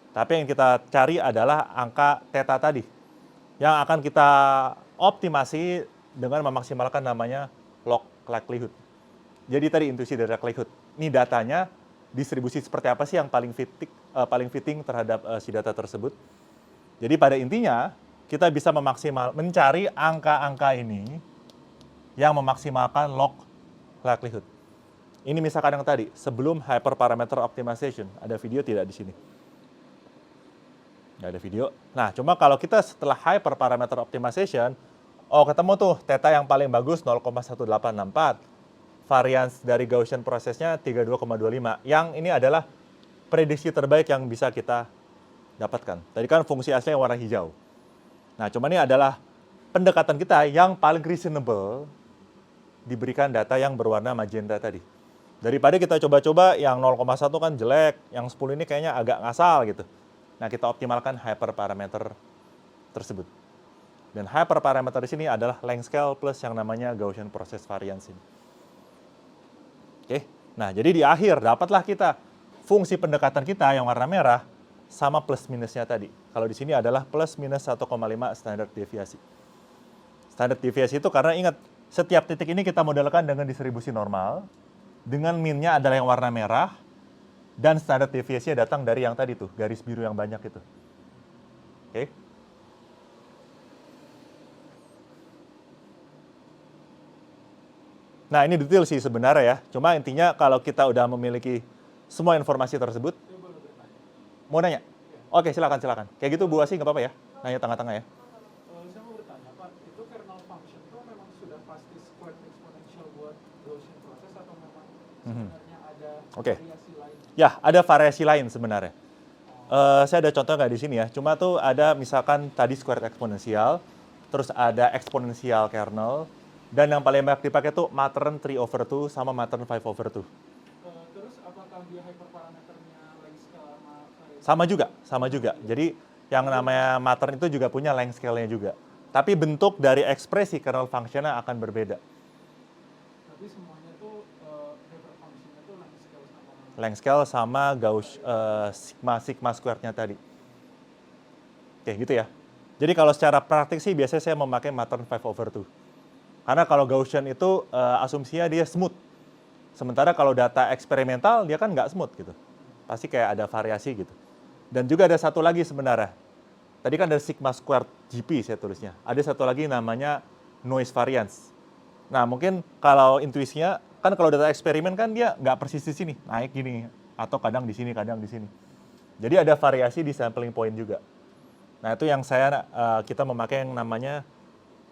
tapi yang kita cari adalah angka theta tadi, yang akan kita optimasi dengan memaksimalkan namanya log likelihood. Jadi tadi intuisi dari likelihood. Ini datanya, distribusi seperti apa sih yang paling fitting terhadap si data tersebut. Jadi pada intinya, kita bisa mencari angka-angka ini yang memaksimalkan log likelihood. Ini misalkan yang tadi, sebelum hyperparameter optimization. Ada video tidak di sini? Nggak ada video. Nah, cuma kalau kita setelah hyperparameter optimization, ketemu tuh theta yang paling bagus 0,1864. Varians dari Gaussian prosesnya 32,25. Yang ini adalah prediksi terbaik yang bisa kita dapatkan. Tadi kan fungsi aslinya warna hijau. Nah, cuma ini adalah pendekatan kita yang paling reasonable diberikan data yang berwarna magenta tadi. Daripada kita coba-coba yang 0,1 kan jelek, yang 10 ini kayaknya agak ngasal gitu. Nah, kita optimalkan hyperparameter tersebut. Dan hyperparameter di sini adalah length scale plus yang namanya Gaussian process variance ini. Oke. Nah, jadi di akhir dapatlah kita fungsi pendekatan kita yang warna merah sama plus minusnya tadi. Kalau di sini adalah plus minus 1,5 standar deviasi. Standar deviasi itu karena ingat, setiap titik ini kita modelkan dengan distribusi normal, dengan min-nya adalah yang warna merah, dan standar deviasinya datang dari yang tadi tuh, garis biru yang banyak itu. Oke. Nah, ini detail sih sebenarnya ya. Cuma intinya kalau kita udah memiliki semua informasi tersebut, mau nanya? Oke, silakan. Kayak gitu Bu Asi nggak apa-apa ya? Nanya tengah-tengah ya. Saya mau bertanya, Pak, itu kernel function itu memang sudah pasti squared exponential buat Gaussian process atau memang sebenarnya ada variasi lain? Ya, ada variasi lain sebenarnya. Saya ada contoh nggak di sini ya. Cuma tuh ada misalkan tadi squared exponential, terus ada exponential kernel, dan yang paling banyak dipakai tuh Matern 3/2 sama Matern 5/2. Terus apakah dia hyperparameternya length scale Sama juga. Jadi yang namanya Matern itu juga punya length scale-nya juga. Tapi bentuk dari ekspresi kernel function-nya akan berbeda. Tapi semuanya tuh hyperfunctionnya tuh length scale sama Length scale sama Gauss sigma squared-nya tadi. Oke, gitu ya. Jadi kalau secara praktik sih biasanya saya memakai Matern 5/2. Karena kalau Gaussian itu asumsinya dia smooth. Sementara kalau data eksperimental dia kan nggak smooth gitu. Pasti kayak ada variasi gitu. Dan juga ada satu lagi sebenarnya. Tadi kan ada sigma squared GP saya tulisnya. Ada satu lagi namanya noise variance. Nah, mungkin kalau intuisinya, kan kalau data eksperimen kan dia nggak persis di sini, naik gini. Atau kadang di sini, kadang di sini. Jadi ada variasi di sampling point juga. Nah, itu yang kita memakai yang namanya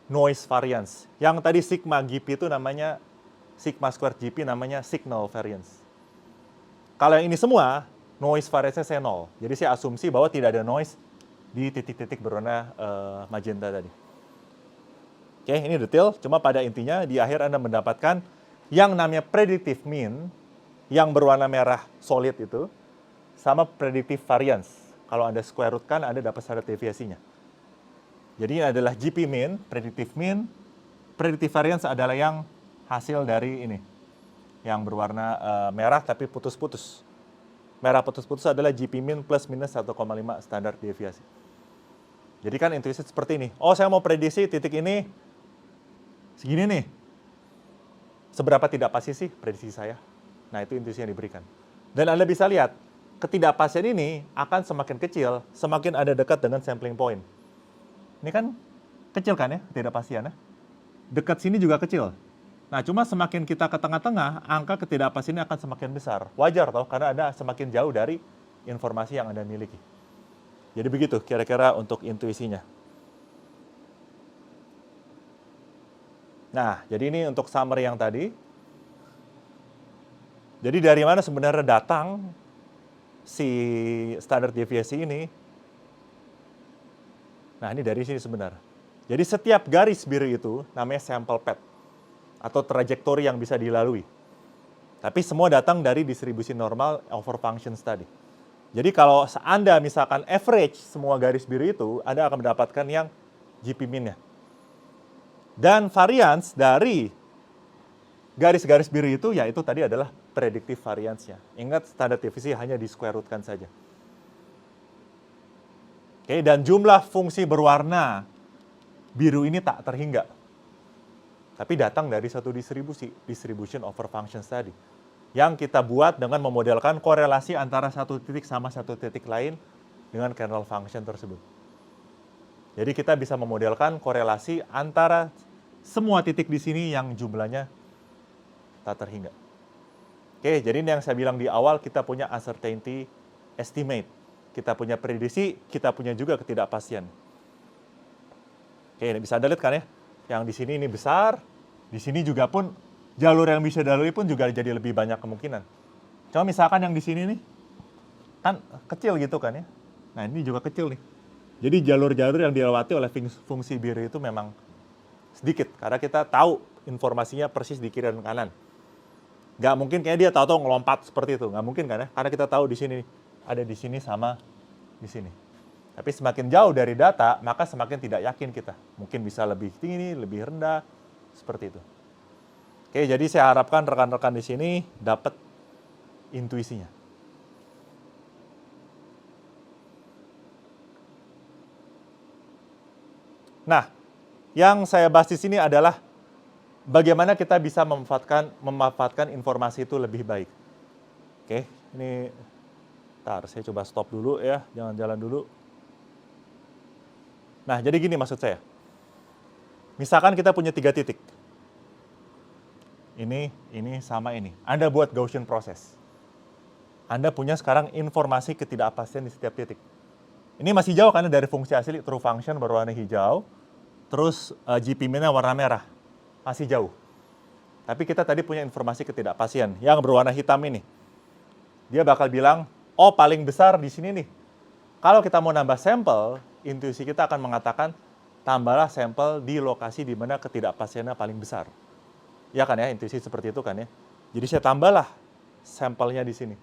noise variance. Yang tadi sigma GP itu namanya, sigma squared GP namanya signal variance. Kalau yang ini semua, noise variance-nya saya 0. Jadi saya asumsi bahwa tidak ada noise di titik-titik berwarna magenta tadi. Oke, ini detail. Cuma pada intinya di akhir Anda mendapatkan yang namanya predictive mean, yang berwarna merah solid itu, sama predictive variance. Kalau Anda square root kan Anda dapat standar deviasinya. Jadi ini adalah GP mean, predictive variance adalah yang hasil dari ini, yang berwarna merah tapi putus-putus. Merah putus-putus adalah GP mean plus minus 1,5 standar deviasi. Jadi kan intuisi seperti ini. Oh, saya mau prediksi titik ini segini nih. Seberapa tidak pasti sih prediksi saya? Nah, itu intuisi yang diberikan. Dan Anda bisa lihat, ketidakpastian ini akan semakin kecil, semakin Anda dekat dengan sampling point. Ini kan kecil kan ya, ketidakpastiannya. Dekat sini juga kecil. Nah, cuma semakin kita ke tengah-tengah, angka ketidakpastian ini akan semakin besar. Wajar toh, karena Anda semakin jauh dari informasi yang Anda miliki. Jadi begitu kira-kira untuk intuisinya. Nah, jadi ini untuk summary yang tadi. Jadi dari mana sebenarnya datang si standar deviasi ini? Nah, ini dari sini sebenarnya. Jadi setiap garis biru itu namanya sample path atau trajektori yang bisa dilalui. Tapi semua datang dari distribusi normal over functions tadi. Jadi kalau Anda misalkan average semua garis biru itu, Anda akan mendapatkan yang GP min-nya. Dan variance dari garis-garis biru itu, yaitu tadi adalah predictive variance-nya. Ingat, standar deviasi hanya di square root-kan saja. Oke, dan jumlah fungsi berwarna biru ini tak terhingga. Tapi datang dari satu distribusi, distribution over functions tadi. Yang kita buat dengan memodelkan korelasi antara satu titik sama satu titik lain dengan kernel function tersebut. Jadi kita bisa memodelkan korelasi antara semua titik di sini yang jumlahnya tak terhingga. Oke, jadi ini yang saya bilang di awal, kita punya uncertainty estimate. Kita punya prediksi, kita punya juga ketidakpastian. Oke, ini bisa Anda lihat kan ya? Yang di sini ini besar, di sini juga pun jalur yang bisa dilalui pun juga jadi lebih banyak kemungkinan. Cuma misalkan yang di sini nih, kan kecil gitu kan ya. Nah ini juga kecil nih. Jadi jalur-jalur yang dilewati oleh fungsi biru itu memang sedikit. Karena kita tahu informasinya persis di kiri dan kanan. Nggak mungkin kayak dia tahu-tahu ngelompat seperti itu. Nggak mungkin kan ya. Karena kita tahu di sini, ada di sini sama di sini. Tapi semakin jauh dari data, maka semakin tidak yakin kita. Mungkin bisa lebih tinggi, lebih rendah, seperti itu. Oke, jadi saya harapkan rekan-rekan di sini dapat intuisinya. Nah, yang saya bahas di sini adalah bagaimana kita bisa memanfaatkan informasi itu lebih baik. Oke, ini, ntar saya coba stop dulu ya, jangan jalan dulu. Nah, jadi gini maksud saya. Misalkan kita punya 3 titik. Ini, sama ini. Anda buat Gaussian process. Anda punya sekarang informasi ketidakpastian di setiap titik. Ini masih jauh karena dari fungsi asli true function berwarna hijau, terus GP-min-nya warna merah. Masih jauh. Tapi kita tadi punya informasi ketidakpastian yang berwarna hitam ini. Dia bakal bilang, oh paling besar di sini nih. Kalau kita mau nambah sampel, intuisi kita akan mengatakan, tambahlah sampel di lokasi di mana ketidakpastiannya paling besar. Ya kan ya, intuisi seperti itu kan ya. Jadi saya tambahlah sampelnya di sini.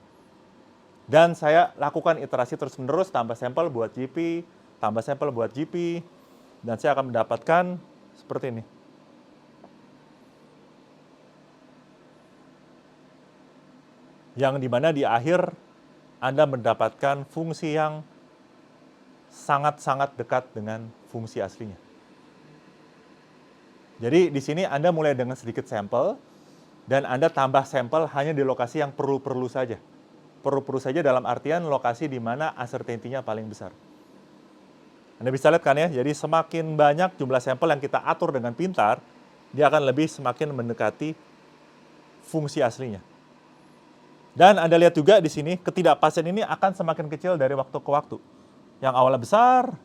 Dan saya lakukan iterasi terus-menerus, tambah sampel buat GP, tambah sampel buat GP, dan saya akan mendapatkan seperti ini. Yang dimana di akhir Anda mendapatkan fungsi yang sangat-sangat dekat dengan fungsi aslinya. Jadi di sini Anda mulai dengan sedikit sampel, dan Anda tambah sampel hanya di lokasi yang perlu-perlu saja. Perlu-perlu saja dalam artian lokasi di mana uncertainty-nya paling besar. Anda bisa lihat kan ya, jadi semakin banyak jumlah sampel yang kita atur dengan pintar, dia akan lebih semakin mendekati fungsi aslinya. Dan Anda lihat juga di sini, ketidakpastian ini akan semakin kecil dari waktu ke waktu. Yang awalnya besar,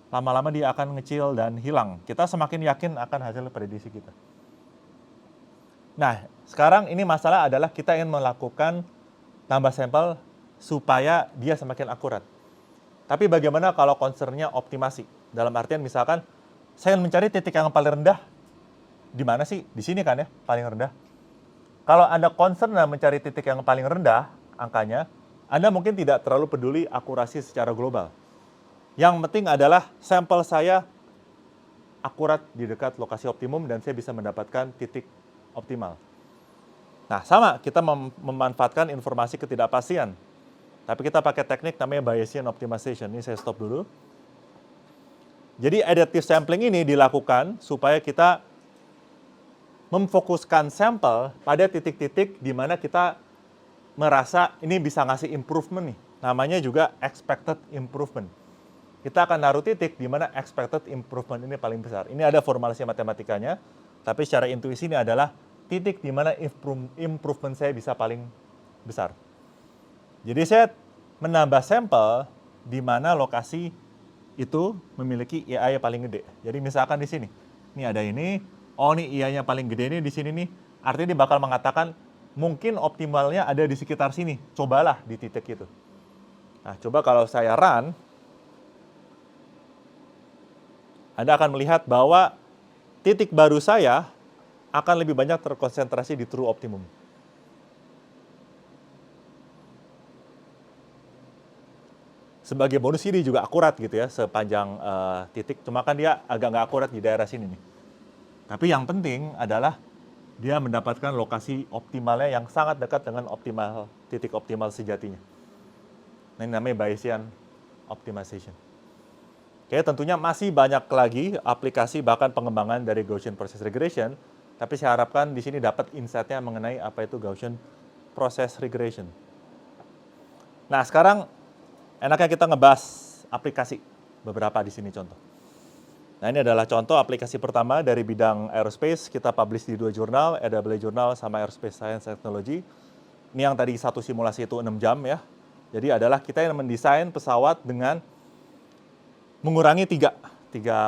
lama-lama dia akan ngecil dan hilang. Kita semakin yakin akan hasil prediksi kita. Nah, sekarang ini masalah adalah kita ingin melakukan tambah sampel supaya dia semakin akurat. Tapi bagaimana kalau concern-nya optimasi? Dalam artian misalkan, saya ingin mencari titik yang paling rendah. Di mana sih? Di sini kan ya, paling rendah. Kalau Anda concern mencari titik yang paling rendah, angkanya, Anda mungkin tidak terlalu peduli akurasi secara global. Yang penting adalah sampel saya akurat di dekat lokasi optimum dan saya bisa mendapatkan titik optimal. Nah, sama, kita memanfaatkan informasi ketidakpastian. Tapi kita pakai teknik namanya Bayesian optimization. Ini saya stop dulu. Jadi adaptive sampling ini dilakukan supaya kita memfokuskan sampel pada titik-titik di mana kita merasa ini bisa ngasih improvement nih. Namanya juga expected improvement. Kita akan naruh titik di mana expected improvement ini paling besar. Ini ada formulasi matematikanya, tapi secara intuisi ini adalah titik di mana improvement saya bisa paling besar. Jadi saya menambah sampel di mana lokasi itu memiliki IA yang paling gede. Jadi misalkan di sini, ini ada ini, oh ini IA-nya paling gede ini di sini nih, artinya dia bakal mengatakan mungkin optimalnya ada di sekitar sini, cobalah di titik itu. Nah, coba kalau saya run, Anda akan melihat bahwa titik baru saya akan lebih banyak terkonsentrasi di true optimum. Sebagai bonus ini juga akurat gitu ya, sepanjang titik, cuma kan dia agak nggak akurat di daerah sini nih. Tapi yang penting adalah dia mendapatkan lokasi optimalnya yang sangat dekat dengan titik optimal sejatinya. Nah, ini namanya Bayesian optimization. Oke, tentunya masih banyak lagi aplikasi bahkan pengembangan dari Gaussian process regression, tapi saya harapkan di sini dapat insight-nya mengenai apa itu Gaussian process regression. Nah, sekarang enaknya kita ngebahas aplikasi beberapa di sini contoh. Nah, ini adalah contoh aplikasi pertama dari bidang aerospace. Kita publish di 2 jurnal, AAA Journal sama Aerospace Science Technology. Ini yang tadi satu simulasi itu 6 jam ya. Jadi adalah kita yang mendesain pesawat dengan mengurangi tiga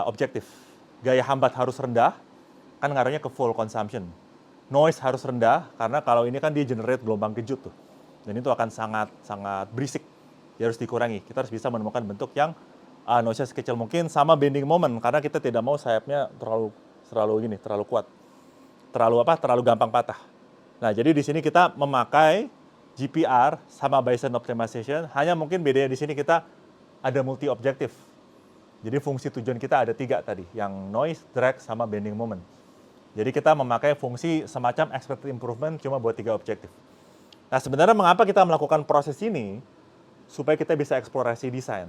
objektif. Gaya hambat harus rendah, kan ngaruhnya ke fuel consumption. Noise harus rendah, karena kalau ini kan dia generate gelombang kejut tuh. Dan itu akan sangat berisik. Dia harus dikurangi. Kita harus bisa menemukan bentuk yang noise-nya sekecil mungkin, sama bending moment, karena kita tidak mau sayapnya terlalu kuat. Terlalu gampang patah. Nah, jadi di sini kita memakai GPR sama Bayesian optimization, hanya mungkin bedanya di sini kita ada multi objektif. Jadi fungsi tujuan kita ada 3 tadi, yang noise, drag, sama bending moment. Jadi kita memakai fungsi semacam expected improvement cuma buat 3 objektif. Nah, sebenarnya mengapa kita melakukan proses ini? Supaya kita bisa eksplorasi desain.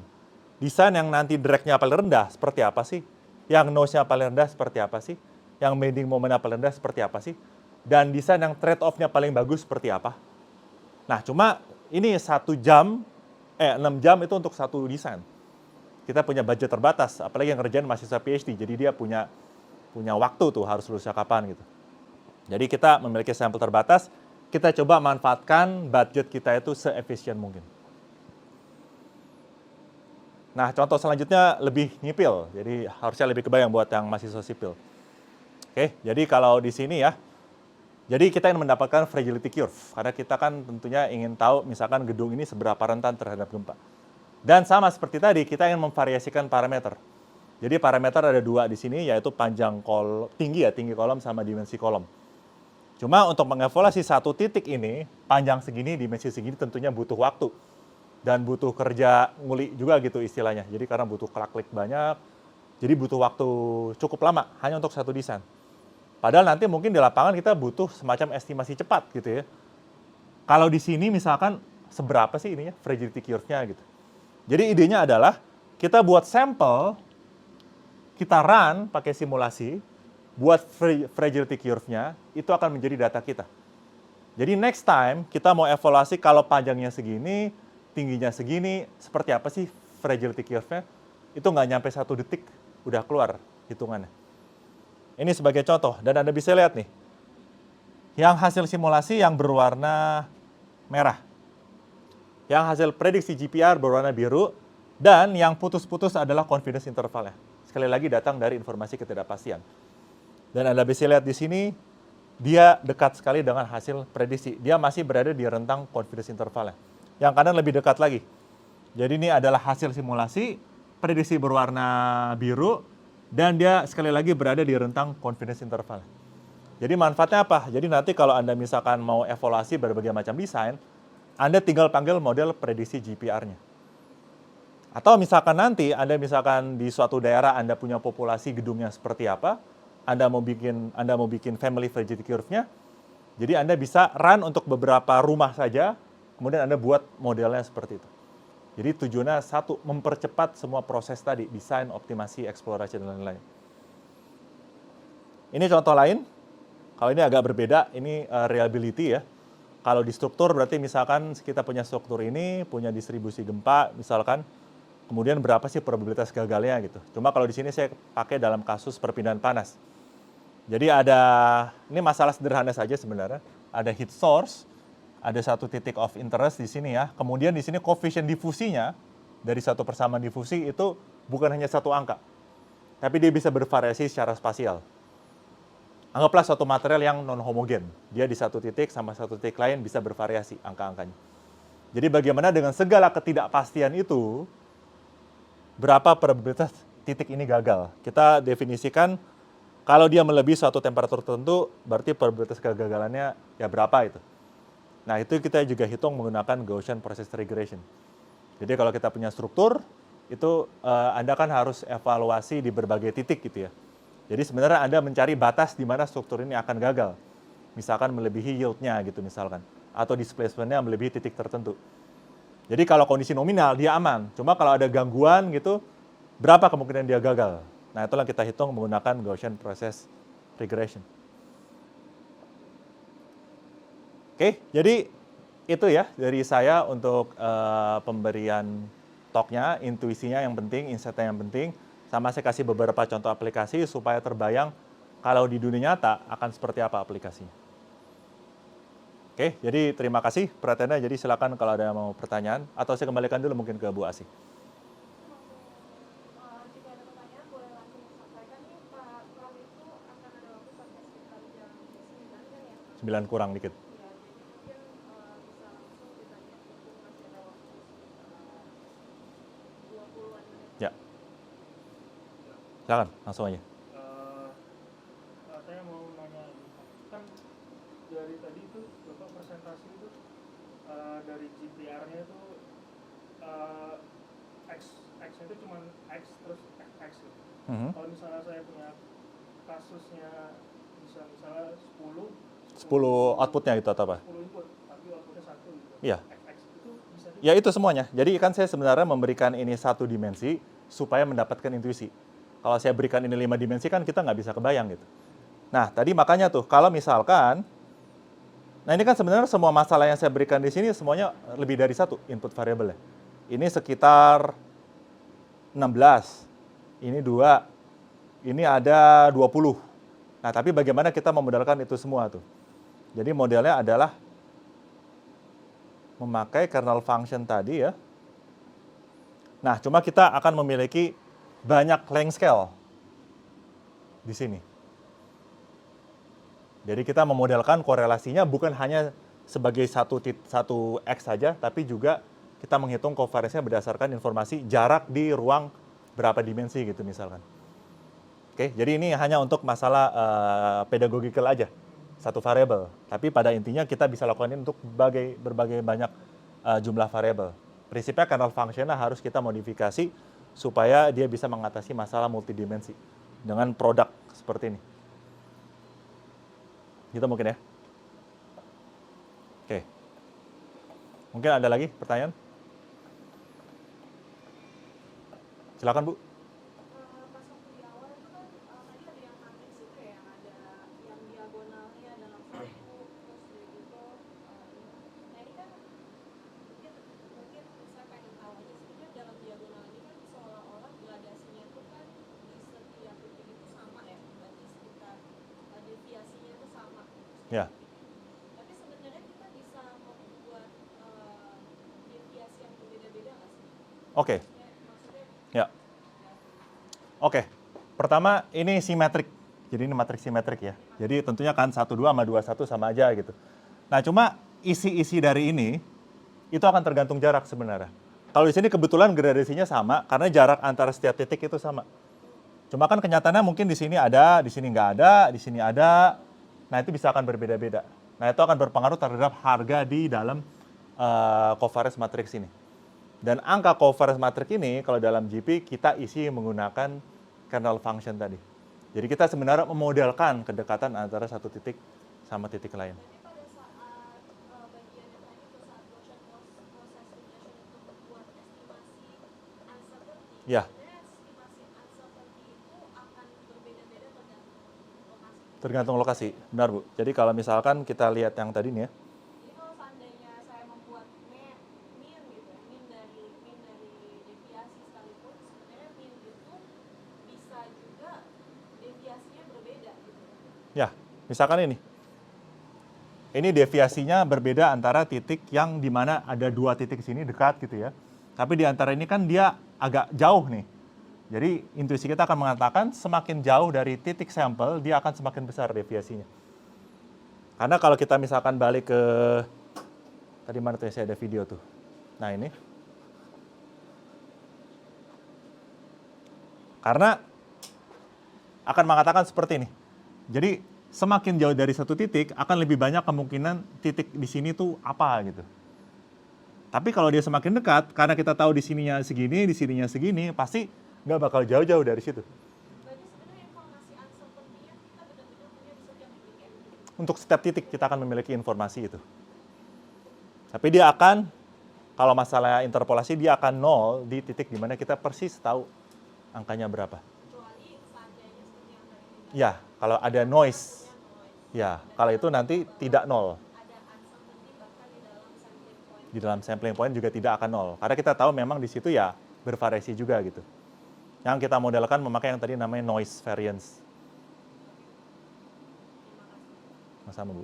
Desain yang nanti drag-nya paling rendah seperti apa sih? Yang noise-nya paling rendah seperti apa sih? Yang bending moment-nya paling rendah seperti apa sih? Dan desain yang trade-off-nya paling bagus seperti apa? Nah, cuma ini 6 jam itu untuk satu desain. Kita punya budget terbatas, apalagi yang ngerjain mahasiswa PhD, jadi dia punya waktu tuh harus lulusnya kapan gitu. Jadi kita memiliki sampel terbatas, kita coba manfaatkan budget kita itu se-efisien mungkin. Nah, contoh selanjutnya lebih nyipil, jadi harusnya lebih kebayang buat yang mahasiswa sipil. Oke, jadi kalau di sini ya, jadi kita ingin mendapatkan fragility curve, karena kita kan tentunya ingin tahu misalkan gedung ini seberapa rentan terhadap gempa. Dan sama seperti tadi, kita ingin memvariasikan parameter. Jadi parameter ada 2 di sini, yaitu panjang tinggi kolom sama dimensi kolom. Cuma untuk mengevaluasi satu titik ini, panjang segini, dimensi segini tentunya butuh waktu. Dan butuh kerja nguli juga gitu istilahnya. Jadi karena butuh klik banyak, jadi butuh waktu cukup lama hanya untuk satu desain. Padahal nanti mungkin di lapangan kita butuh semacam estimasi cepat gitu ya. Kalau di sini misalkan seberapa sih ininya fragility curve-nya gitu. Jadi idenya adalah kita buat sampel, kita run pakai simulasi, buat fragility curve-nya, itu akan menjadi data kita. Jadi next time kita mau evaluasi kalau panjangnya segini, tingginya segini, seperti apa sih fragility curve-nya, itu nggak nyampe 1 detik, udah keluar hitungannya. Ini sebagai contoh, dan Anda bisa lihat nih, yang hasil simulasi yang berwarna merah, yang hasil prediksi GPR berwarna biru, dan yang putus-putus adalah confidence intervalnya. Sekali lagi datang dari informasi ketidakpastian. Dan Anda bisa lihat di sini, dia dekat sekali dengan hasil prediksi. Dia masih berada di rentang confidence intervalnya. Yang kanan lebih dekat lagi. Jadi ini adalah hasil simulasi, prediksi berwarna biru, dan dia sekali lagi berada di rentang confidence interval. Jadi manfaatnya apa? Jadi nanti kalau Anda misalkan mau evaluasi berbagai macam desain, Anda tinggal panggil model prediksi GPR-nya. Atau misalkan nanti Anda misalkan di suatu daerah Anda punya populasi gedungnya seperti apa, Anda mau bikin family fragility curve-nya, jadi Anda bisa run untuk beberapa rumah saja, kemudian Anda buat modelnya seperti itu. Jadi tujuannya satu, mempercepat semua proses tadi, desain, optimasi, eksplorasi, dan lain-lain. Ini contoh lain, kalau ini agak berbeda, ini reliability ya. Kalau di struktur berarti misalkan kita punya struktur ini, punya distribusi gempa misalkan, kemudian berapa sih probabilitas gagalnya gitu. Cuma kalau di sini saya pakai dalam kasus perpindahan panas. Jadi ini masalah sederhana saja sebenarnya, ada heat source, ada satu titik of interest di sini ya. Kemudian di sini koefisien difusinya dari satu persamaan difusi itu bukan hanya satu angka, tapi dia bisa bervariasi secara spasial. Anggaplah suatu material yang non homogen, dia di satu titik sama satu titik lain bisa bervariasi angka-angkanya. Jadi bagaimana dengan segala ketidakpastian itu, berapa probabilitas titik ini gagal? Kita definisikan kalau dia melebihi suatu temperatur tertentu, berarti probabilitas kegagalannya ya berapa itu. Nah, itu kita juga hitung menggunakan Gaussian process regression. Jadi kalau kita punya struktur, itu Anda kan harus evaluasi di berbagai titik gitu ya. Jadi sebenarnya Anda mencari batas di mana struktur ini akan gagal. Misalkan melebihi yield-nya gitu misalkan. Atau displacement-nya melebihi titik tertentu. Jadi kalau kondisi nominal, dia aman. Cuma kalau ada gangguan gitu, berapa kemungkinan dia gagal? Nah, itulah kita hitung menggunakan Gaussian process regression. Oke, jadi itu ya dari saya untuk pemberian talk-nya, intuisinya yang penting, insight-nya yang penting. Sama saya kasih beberapa contoh aplikasi supaya terbayang kalau di dunia nyata akan seperti apa aplikasinya. Oke, jadi terima kasih perhatiannya. Jadi silakan kalau ada yang mau pertanyaan, atau saya kembalikan dulu mungkin ke Bu Asih. Jika ada pertanyaan boleh langsung disampaikan nih Pak Pram itu akan ada waktu sampai sekitar jam 9 kan ya? 9 kurang dikit. Ya, jadi mungkin bisa langsung ditanya itu masih ada waktu sekitar 20-an menit. Ya. Silakan, langsung aja. Saya mau nanya ini, kan dari tadi itu Bapak presentasi itu dari GPR-nya itu X-nya itu cuma X terus FX gitu. Kalau misalnya saya punya kasusnya bisa misalnya 10 outputnya itu atau apa? 10 input, tapi outputnya 1 gitu. Iya. FX itu bisa Ya itu semuanya. Jadi kan saya sebenarnya memberikan ini 1 dimensi supaya mendapatkan intuisi. Kalau saya berikan ini 5 dimensi kan kita nggak bisa kebayang gitu. Nah tadi makanya tuh kalau misalkan, nah ini kan sebenarnya semua masalah yang saya berikan di sini semuanya lebih dari 1 input variable ya. Ini sekitar 16, ini 2, ini ada 20. Nah tapi bagaimana kita memodelkan itu semua tuh. Jadi modelnya adalah memakai kernel function tadi ya. Nah, cuma kita akan memiliki banyak length scale di sini. Jadi kita memodelkan korelasinya bukan hanya sebagai satu X saja, tapi juga kita menghitung covariance-nya berdasarkan informasi jarak di ruang berapa dimensi gitu misalkan. Oke, jadi ini hanya untuk masalah pedagogical aja, 1 variabel. Tapi pada intinya kita bisa lakukan ini untuk berbagai banyak jumlah variabel. Prinsipnya kernel function harus kita modifikasi supaya dia bisa mengatasi masalah multidimensi dengan produk seperti ini. Gitu mungkin ya. Oke. Mungkin ada lagi pertanyaan? Silakan Bu. Pas waktu di awal itu kan tadi ada yang matriks itu ya, yang ada yang diagonalnya dalam satu, terus udah gitu nah ini kan mungkin saya pengen tahu aja sebenarnya dalam diagonal ini kan seolah-olah gradasinya itu kan di setiap titik itu sama ya, berarti sekitar deviasinya itu sama. Ya. Tapi sebenarnya kita bisa membuat deviasi yang berbeda-beda nggak sih? Oke. Maksudnya Ya. Oke. Pertama ini simetrik. Jadi ini matriks simetrik ya. Jadi tentunya kan 12 sama 21 sama aja gitu. Nah, cuma isi-isi dari ini itu akan tergantung jarak sebenarnya. Kalau di sini kebetulan gradasinya sama karena jarak antara setiap titik itu sama. Cuma kan kenyataannya mungkin di sini ada, di sini nggak ada, di sini ada. Nah, itu bisa akan berbeda-beda. Nah, itu akan berpengaruh terhadap harga di dalam covariance matrix ini. Dan angka covariance matrix ini kalau dalam GP kita isi menggunakan kernel function tadi. Jadi kita sebenarnya memodelkan kedekatan antara satu titik sama titik lain. Berarti pada saat bagian yang tadi tuh saat Gaussian process regression itu membuat estimasi uncertainty, Ya. sebenarnya estimasi uncertainty itu akan berbeda-beda tergantung lokasi. Tergantung lokasi, benar Bu. Jadi kalau misalkan kita lihat yang tadi nih ya, Jadi kalau seandainya saya membuat min gitu ya, min dari deviasi sekalipun, sebenarnya min itu bisa juga deviasinya berbeda gitu. ya misalkan ini. Ini deviasinya berbeda antara titik yang dimana ada 2 titik sini dekat gitu ya. Tapi di antara ini kan dia agak jauh nih. Jadi intuisi kita akan mengatakan semakin jauh dari titik sampel, dia akan semakin besar deviasinya. Karena kalau kita misalkan balik ke, tadi mana tuh saya ada video tuh. Nah ini. Karena akan mengatakan seperti ini. Jadi semakin jauh dari satu titik, akan lebih banyak kemungkinan titik di sini tuh apa gitu. Tapi kalau dia semakin dekat, karena kita tahu di sininya segini, pasti nggak bakal jauh-jauh dari situ. Berarti sebenarnya informasi uncertainty-nya kita benar-benar punya di setiap titik ya? Untuk setiap titik kita akan memiliki informasi itu. Tapi dia akan, kalau masalah interpolasi, dia akan 0 di titik di mana kita persis tahu angkanya berapa. Kecuali seandainya seperti yang tadi dibilang, Ya, kalau ada noise. Ya, kalau itu nanti tidak 0. ada uncertainty bahkan di dalam sampling point. Di dalam sampling point juga tidak akan 0. Karena kita tahu memang di situ ya bervariasi juga gitu. Yang kita modelkan memakai yang tadi namanya noise variance. Sama, Bu.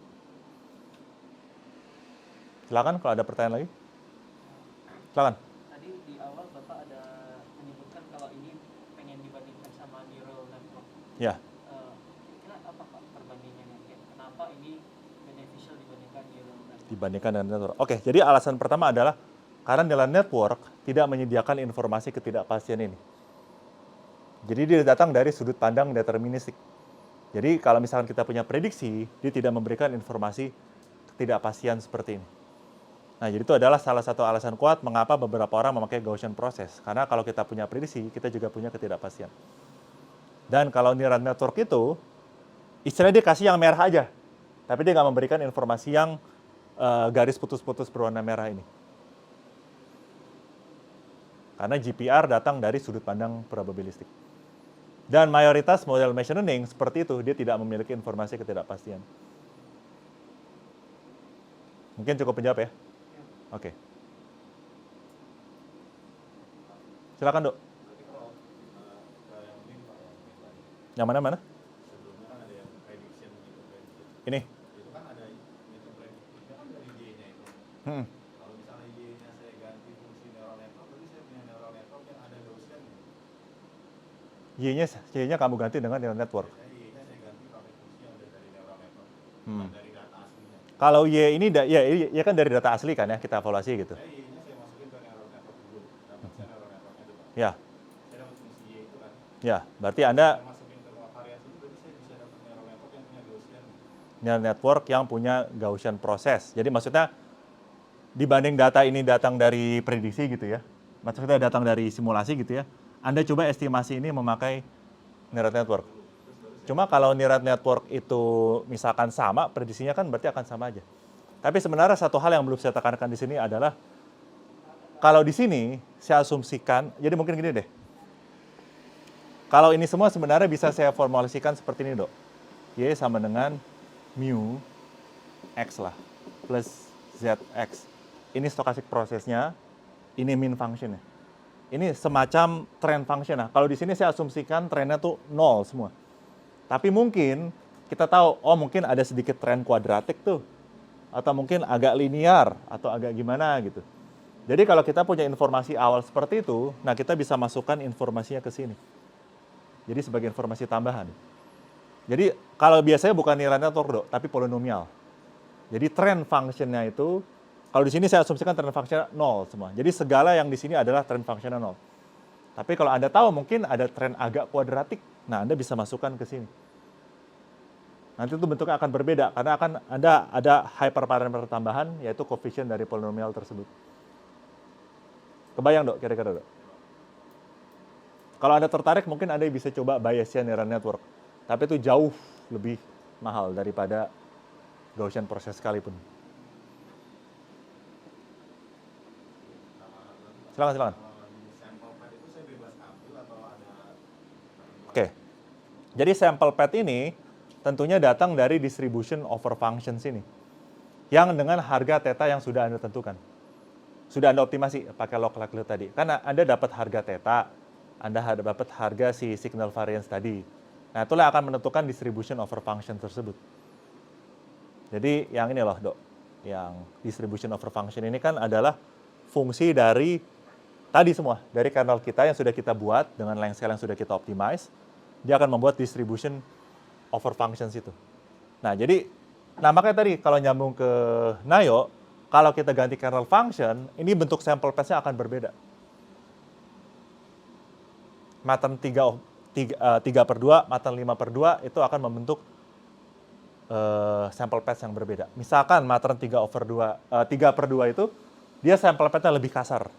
Silakan kalau ada pertanyaan lagi. Silakan. Tadi di awal Bapak ada menyebutkan kalau ini pengen dibandingkan sama neural network. Ya. Kira-kira apa Pak perbandingannya? Kenapa ini beneficial dibandingkan neural network? Dibandingkan dengan network. Oke, jadi alasan pertama adalah karena neural network tidak menyediakan informasi ketidakpastian ini. Jadi dia datang dari sudut pandang deterministik. Jadi kalau misalkan kita punya prediksi, dia tidak memberikan informasi ketidakpastian seperti ini. Nah, jadi itu adalah salah satu alasan kuat mengapa beberapa orang memakai Gaussian process. Karena kalau kita punya prediksi, kita juga punya ketidakpastian. Dan kalau neural network itu, istilahnya dia kasih yang merah aja. Tapi dia nggak memberikan informasi yang garis putus-putus berwarna merah ini. Karena GPR datang dari sudut pandang probabilistik. Dan mayoritas model machine learning seperti itu, dia tidak memiliki informasi ketidakpastian. Mungkin cukup menjawab ya? Oke. Silakan, Dok. Yang mana-mana? Sebelumnya kan ada yang prediction gitu, prediction. Ini. Itu kan ada itu prediction kan dari Y-nya itu. Hmm. Kalau misalnya Y-nya saya ganti fungsi neural network, berarti saya punya neural network yang ada Gaussian. Y-nya kamu ganti dengan neural network. Saya Y-nya saya ganti pakai fungsi yang udah dari neural network, Hmm. bukan dari data aslinya. Kalau Y ini, ya kan dari data asli kan ya, kita evaluasi gitu. Saya Y-nya saya masukin ke neural network dulu, dapat saya neural networknya itu Pak. Ya, Saya dapat fungsi Y itu kan. ya. Berarti Anda Saya masukin ke variasi itu, berarti saya bisa dapat neural network yang punya Gaussian. neural network yang punya Gaussian process. Jadi maksudnya dibanding data ini datang dari prediksi gitu ya, maksudnya datang dari simulasi gitu ya, Anda coba estimasi ini memakai neural network. Cuma kalau neural network itu misalkan sama, prediksinya kan berarti akan sama aja. Tapi sebenarnya satu hal yang belum saya tekankan di sini adalah, kalau di sini saya asumsikan, jadi mungkin gini deh, kalau ini semua sebenarnya bisa saya formulasikan seperti ini, Dok. Y sama dengan mu X lah, plus ZX. Ini stochastic prosesnya, ini mean functionnya. Ini semacam trend function. Nah, kalau di sini saya asumsikan trennya tuh 0 semua. Tapi mungkin kita tahu, oh mungkin ada sedikit tren kuadratik tuh. Atau mungkin agak linear, atau agak gimana gitu. Jadi kalau kita punya informasi awal seperti itu, nah kita bisa masukkan informasinya ke sini. Jadi sebagai informasi tambahan. Jadi kalau biasanya bukan neural network, Dok, tapi polinomial. Jadi trend function-nya itu, kalau di sini saya asumsikan trend function 0 semua. Jadi segala yang di sini adalah trend function 0. Tapi kalau Anda tahu mungkin ada tren agak kuadratik, nah Anda bisa masukkan ke sini. Nanti itu bentuknya akan berbeda, karena akan ada hyperparameter tambahan, yaitu coefficient dari polinomial tersebut. Kebayang, Dok, kira-kira, Dok? Kalau Anda tertarik, mungkin Anda bisa coba Bayesian neural network. Tapi itu jauh lebih mahal daripada Gaussian process sekalipun. Silakan. Sample pad itu saya bebas ambil atau ada? Oke. Jadi sample pad ini tentunya datang dari distribution over functions ini. Yang dengan harga theta yang sudah Anda tentukan. Sudah Anda optimasi pakai log likelihood tadi. Karena Anda dapat harga theta, Anda dapat harga si signal variance tadi. Nah, itulah akan menentukan distribution over function tersebut. Jadi yang ini loh, Dok. Yang distribution over function ini kan adalah fungsi dari tadi semua, dari kernel kita yang sudah kita buat dengan length scale yang sudah kita optimize, dia akan membuat distribution over functions itu. Nah, jadi, makanya tadi kalau nyambung ke Nayo, kalau kita ganti kernel function, ini bentuk sample patch-nya akan berbeda. Maten 3/2, maten 5/2 itu akan membentuk sample patch yang berbeda. Misalkan maten 3/2 itu, dia sample patch-nya lebih kasar.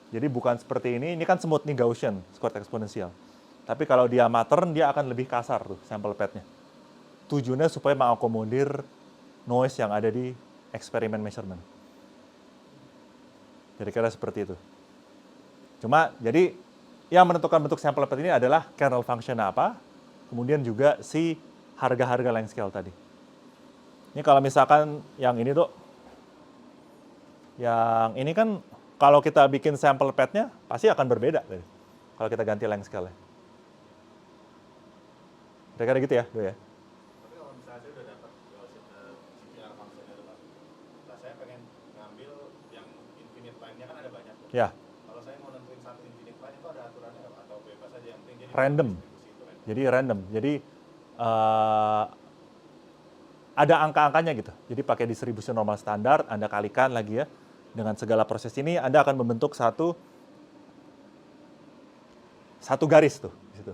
Jadi bukan seperti ini kan smoothing Gaussian, squared exponential. Tapi kalau dia matern, dia akan lebih kasar tuh sample pad-nya. Tujuannya supaya mengakomodir noise yang ada di eksperimen measurement. Kira-kira seperti itu. Cuma, jadi yang menentukan bentuk sample pad ini adalah kernel function apa, kemudian juga si harga-harga length scale tadi. Ini kalau misalkan yang ini, Dok, yang ini kan kalau kita bikin sample pad-nya pasti akan berbeda. kalau kita ganti length scale. Kira-kira gitu ya, Do ya? Tapi kalau misalnya saya udah dapat CTR function itu Pak, nah saya pengen ngambil yang infinite line-nya kan ada banyak tuh. Ya, Kalau saya mau nentuin satu infinite line itu ada aturannya nggak, Pak? Atau bebas aja yang penting jadi random. distribusi itu random. Jadi random. Jadi ada angka-angkanya gitu. Jadi pakai distribusi normal standar, Anda kalikan lagi ya dengan segala proses ini, Anda akan membentuk satu garis tuh di situ.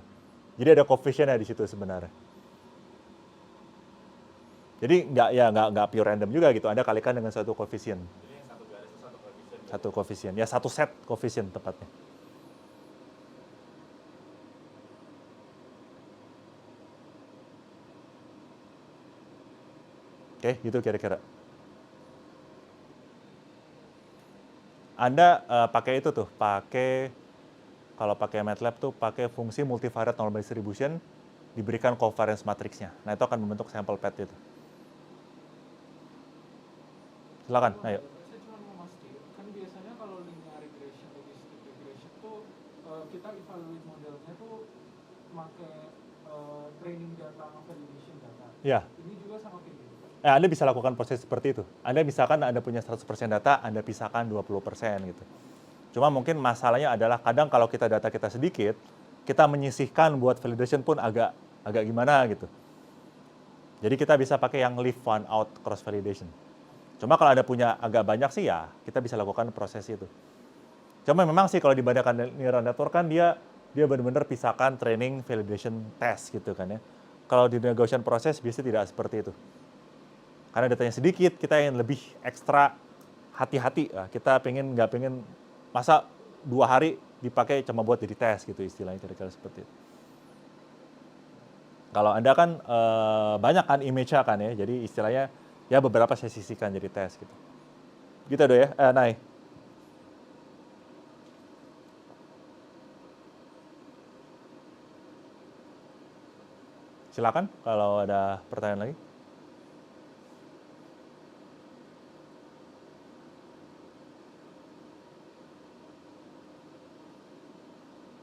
Jadi ada coefficient-nya di situ sebenarnya. Jadi nggak pure random juga gitu. Anda kalikan dengan satu coefficient. Jadi yang satu garis itu satu coefficient. Satu coefficient. Ya satu set coefficient tepatnya. Oke, gitu kira-kira. Anda pakai itu tuh, kalau pakai MATLAB tuh pakai fungsi multivariate normal distribution, diberikan covariance matrixnya. Nah, itu akan membentuk sample pad itu. Silakan, ayo. Saya cuma mau mastiin, kan biasanya kalau linear regression, logistic regression tuh kita evaluate modelnya tuh pakai training data sama validation data. Ya. Ini juga sama kayak gitu. Anda bisa lakukan proses seperti itu. Anda misalkan Anda punya 100% data, Anda pisahkan 20% gitu. Cuma mungkin masalahnya adalah kadang kalau data kita sedikit, kita menyisihkan buat validation pun agak gimana gitu. Jadi kita bisa pakai yang leave one out cross validation. Cuma kalau Anda punya agak banyak sih ya, kita bisa lakukan proses itu. Cuma memang sih kalau dibandingkan neural network kan dia benar-benar pisahkan training, validation, test gitu kan ya. Kalau di Gaussian proses biasanya tidak seperti itu. Karena datanya sedikit, kita yang lebih ekstra hati-hati. Kita nggak pengen masa 2 hari dipakai cuma buat jadi tes gitu istilahnya kira-kira seperti itu. Kalau Anda kan banyak kan image-nya kan ya, jadi istilahnya ya beberapa saya sisihkan jadi tes gitu. Gitu Do ya, Nay. Silakan kalau ada pertanyaan lagi.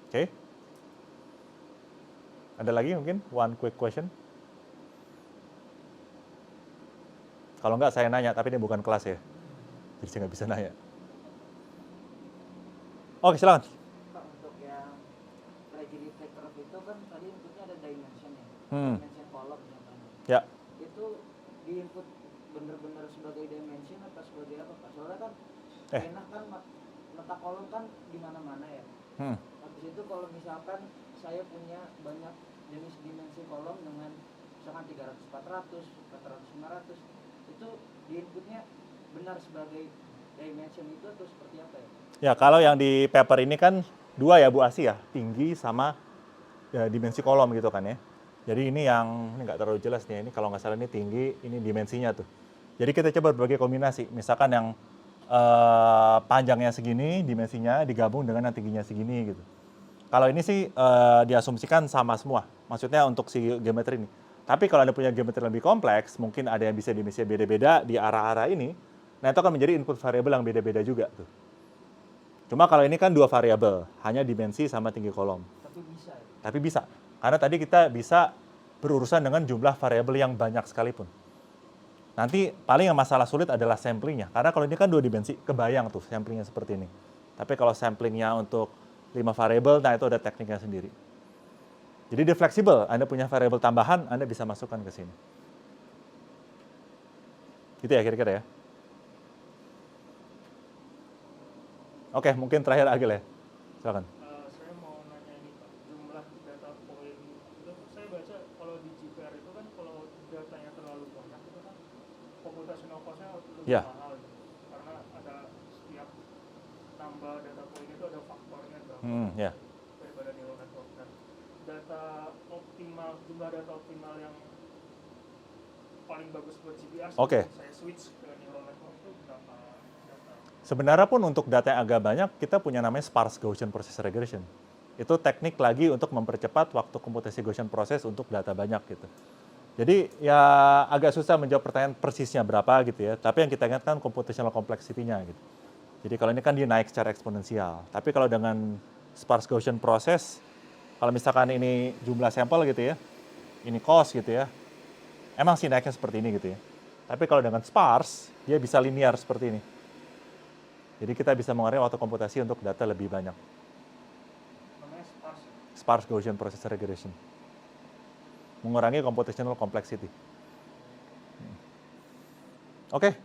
Oke. Ada lagi mungkin one quick question? Kalau enggak saya nanya, tapi ini bukan kelas ya. Jadi saya nggak bisa nanya. Oke, silakan. Pak, untuk yang fragility curve itu kan tadi inputnya ada dimension ya, dimension kolom contohnya. Ya. Itu di input bener-bener sebagai dimension atau sebagai apa Pak? Soalnya kan enak kan mata kolom kan di mana-mana ya. Habis itu kalau misalkan saya punya banyak jenis dimensi kolom dengan misalkan 300, 400, 400, 500, itu di inputnya benar sebagai dimension itu atau seperti apa ya? Ya, kalau yang di paper ini kan 2 ya Bu Asi ya, tinggi sama ya, dimensi kolom gitu kan ya. Jadi ini nggak terlalu jelas nih, ini kalau nggak salah ini tinggi, ini dimensinya tuh. Jadi kita coba berbagai kombinasi, misalkan yang panjangnya segini, dimensinya digabung dengan yang tingginya segini gitu. Kalau ini sih diasumsikan sama semua, maksudnya untuk si geometri ini. Tapi kalau Anda punya geometri lebih kompleks, mungkin ada yang bisa dimensinya beda-beda di arah-arah ini, nah itu akan menjadi input variabel yang beda-beda juga tuh. Cuma kalau ini kan 2 variabel, hanya dimensi sama tinggi kolom. Tapi bisa ya? Tapi bisa, karena tadi kita bisa berurusan dengan jumlah variabel yang banyak sekalipun. Nanti paling yang masalah sulit adalah samplingnya, karena kalau ini kan 2 dimensi, kebayang tuh samplingnya seperti ini. Tapi kalau samplingnya untuk 5 variabel, nah itu ada tekniknya sendiri. Jadi dia fleksibel, Anda punya variabel tambahan, Anda bisa masukkan ke sini. Gitu ya kira-kira ya. Oke, mungkin terakhir Agil ya. Silakan. Saya mau nanya ini Pak, jumlah data poin itu saya baca kalau di GPR itu kan kalau datanya terlalu banyak itu kan computational cost-nya lebih mahal gitu. Karena ada setiap tambah data poin itu ada faktornya berapa daripada neural network. Dan data optimal, jumlah data optimal yang paling bagus buat GPR saya switch ke neural network itu berapa data? Sebenarnya pun untuk data yang agak banyak, kita punya namanya sparse Gaussian process regression. Itu teknik lagi untuk mempercepat waktu komputasi Gaussian process untuk data banyak gitu. Jadi ya agak susah menjawab pertanyaan persisnya berapa gitu ya. Tapi yang kita ingat kan computational complexity-nya gitu. Jadi kalau ini kan dia naik secara eksponensial. Tapi kalau dengan sparse Gaussian process, kalau misalkan ini jumlah sampel gitu ya, ini cost gitu ya, emang sih naiknya seperti ini gitu ya. Tapi kalau dengan sparse, dia bisa linear seperti ini. Jadi kita bisa mengurangi waktu komputasi untuk data lebih banyak. Namanya sparse. Sparse Gaussian process regression. Mengurangi computational complexity. Oke.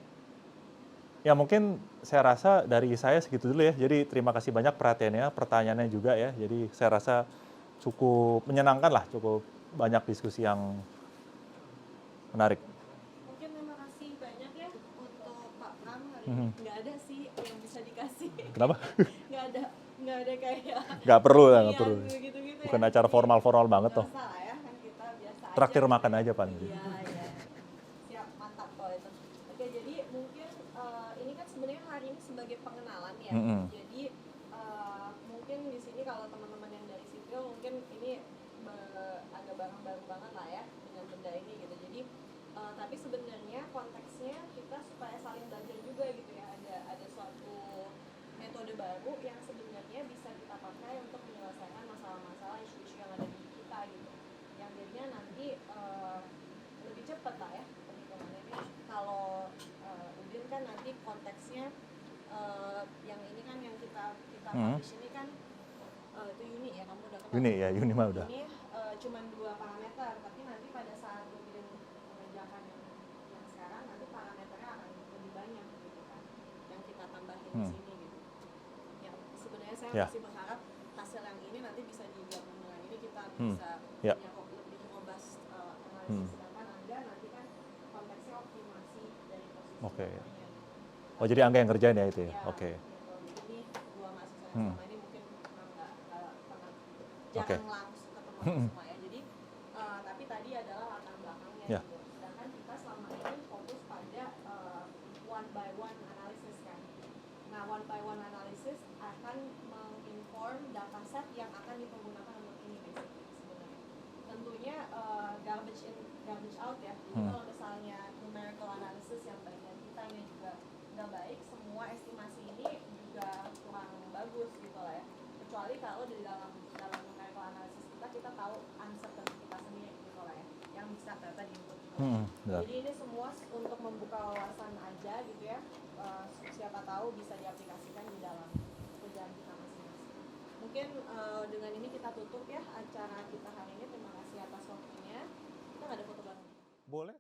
Ya mungkin saya rasa dari saya segitu dulu ya. Jadi terima kasih banyak perhatiannya, pertanyaannya juga ya. Jadi saya rasa cukup menyenangkan lah, cukup banyak diskusi yang menarik. Mungkin terima kasih banyak ya untuk Pak Pram hari Mhm. ini. Nggak ada sih yang bisa dikasih. Kenapa? Nggak ada kayak Nggak perlu lah, yang nggak perlu. gitu-gitu Bukan ya. acara Jadi, formal-formal banget nggak toh. usah lah ya, kan kita biasa aja. Traktir makan aja paling. Iya, iya. Siap, mantap kalau itu. Oke, jadi mungkin ini kan sebenarnya hari ini sebagai pengenalan ya. Mhm. Jadi mungkin di sini kalau teman-teman yang dari sipil mungkin ini agak baru banget lah ya dengan benda ini gitu. Jadi tapi sebenarnya konteksnya kita supaya saling belajar juga gitu ya. Ada suatu metode baru yang sebenarnya bisa kita pakai untuk menyelesaikan masalah-masalah isu-isu yang ada di kita gitu. Yang jadinya nanti lebih cepat lah ya perhitungannya ini. Kalau Udin kan nanti konteksnya yang ini kan yang kita publish ini kan itu Uni ya, kamu udah kenal. Uni ya, Uni mah udah. Ini cuma 2 parameter, tapi nanti pada saat Udin mengerjakan yang sekarang nanti parameternya akan lebih banyak gitu kan, yang kita tambahin di sini gitu. Yang sebenarnya saya Ya. masih berharap hasil yang ini nanti bisa digabung dengan ini kita Hmm. bisa Ya. punya lebih robust analisis. Hmm. Sedangkan Anda nanti kan konteksnya optimasi dari posisi Oke. motornya. Oh jadi Angga yang ngerjain ya itu ya? Ya, Oke. gitu. Jadi ini 2 mahasiswa yang Hmm. selama ini mungkin memang nggak pernah Oke. jarang langsung ketemu semua ya. Jadi tapi tadi adalah latar belakangnya Ya. gitu. Sedangkan kita selama ini fokus pada one by one analysis kan. Nah, one by one analysis akan menginform dataset yang akan dipergunakan untuk ini basically sebenarnya. Tentunya garbage in, garbage out ya. Jadi kalau misalnya numerical analysis yang bagian kitanya juga nggak baik, semua estimasi ini juga kurang bagus gitu lah ya. Kecuali kalau di dalam numerical analysis kita tahu uncertainty kita sendiri gitu lah ya, yang bisa ternyata di input juga. Benar. Jadi ini semua untuk membuka wawasan aja gitu ya. Siapa tahu bisa diaplikasikan di dalam kerjaan kita masing-masing. Mungkin dengan ini kita tutup ya acara kita hari ini. Terima kasih atas waktunya. Kita nggak ada foto bareng. Boleh.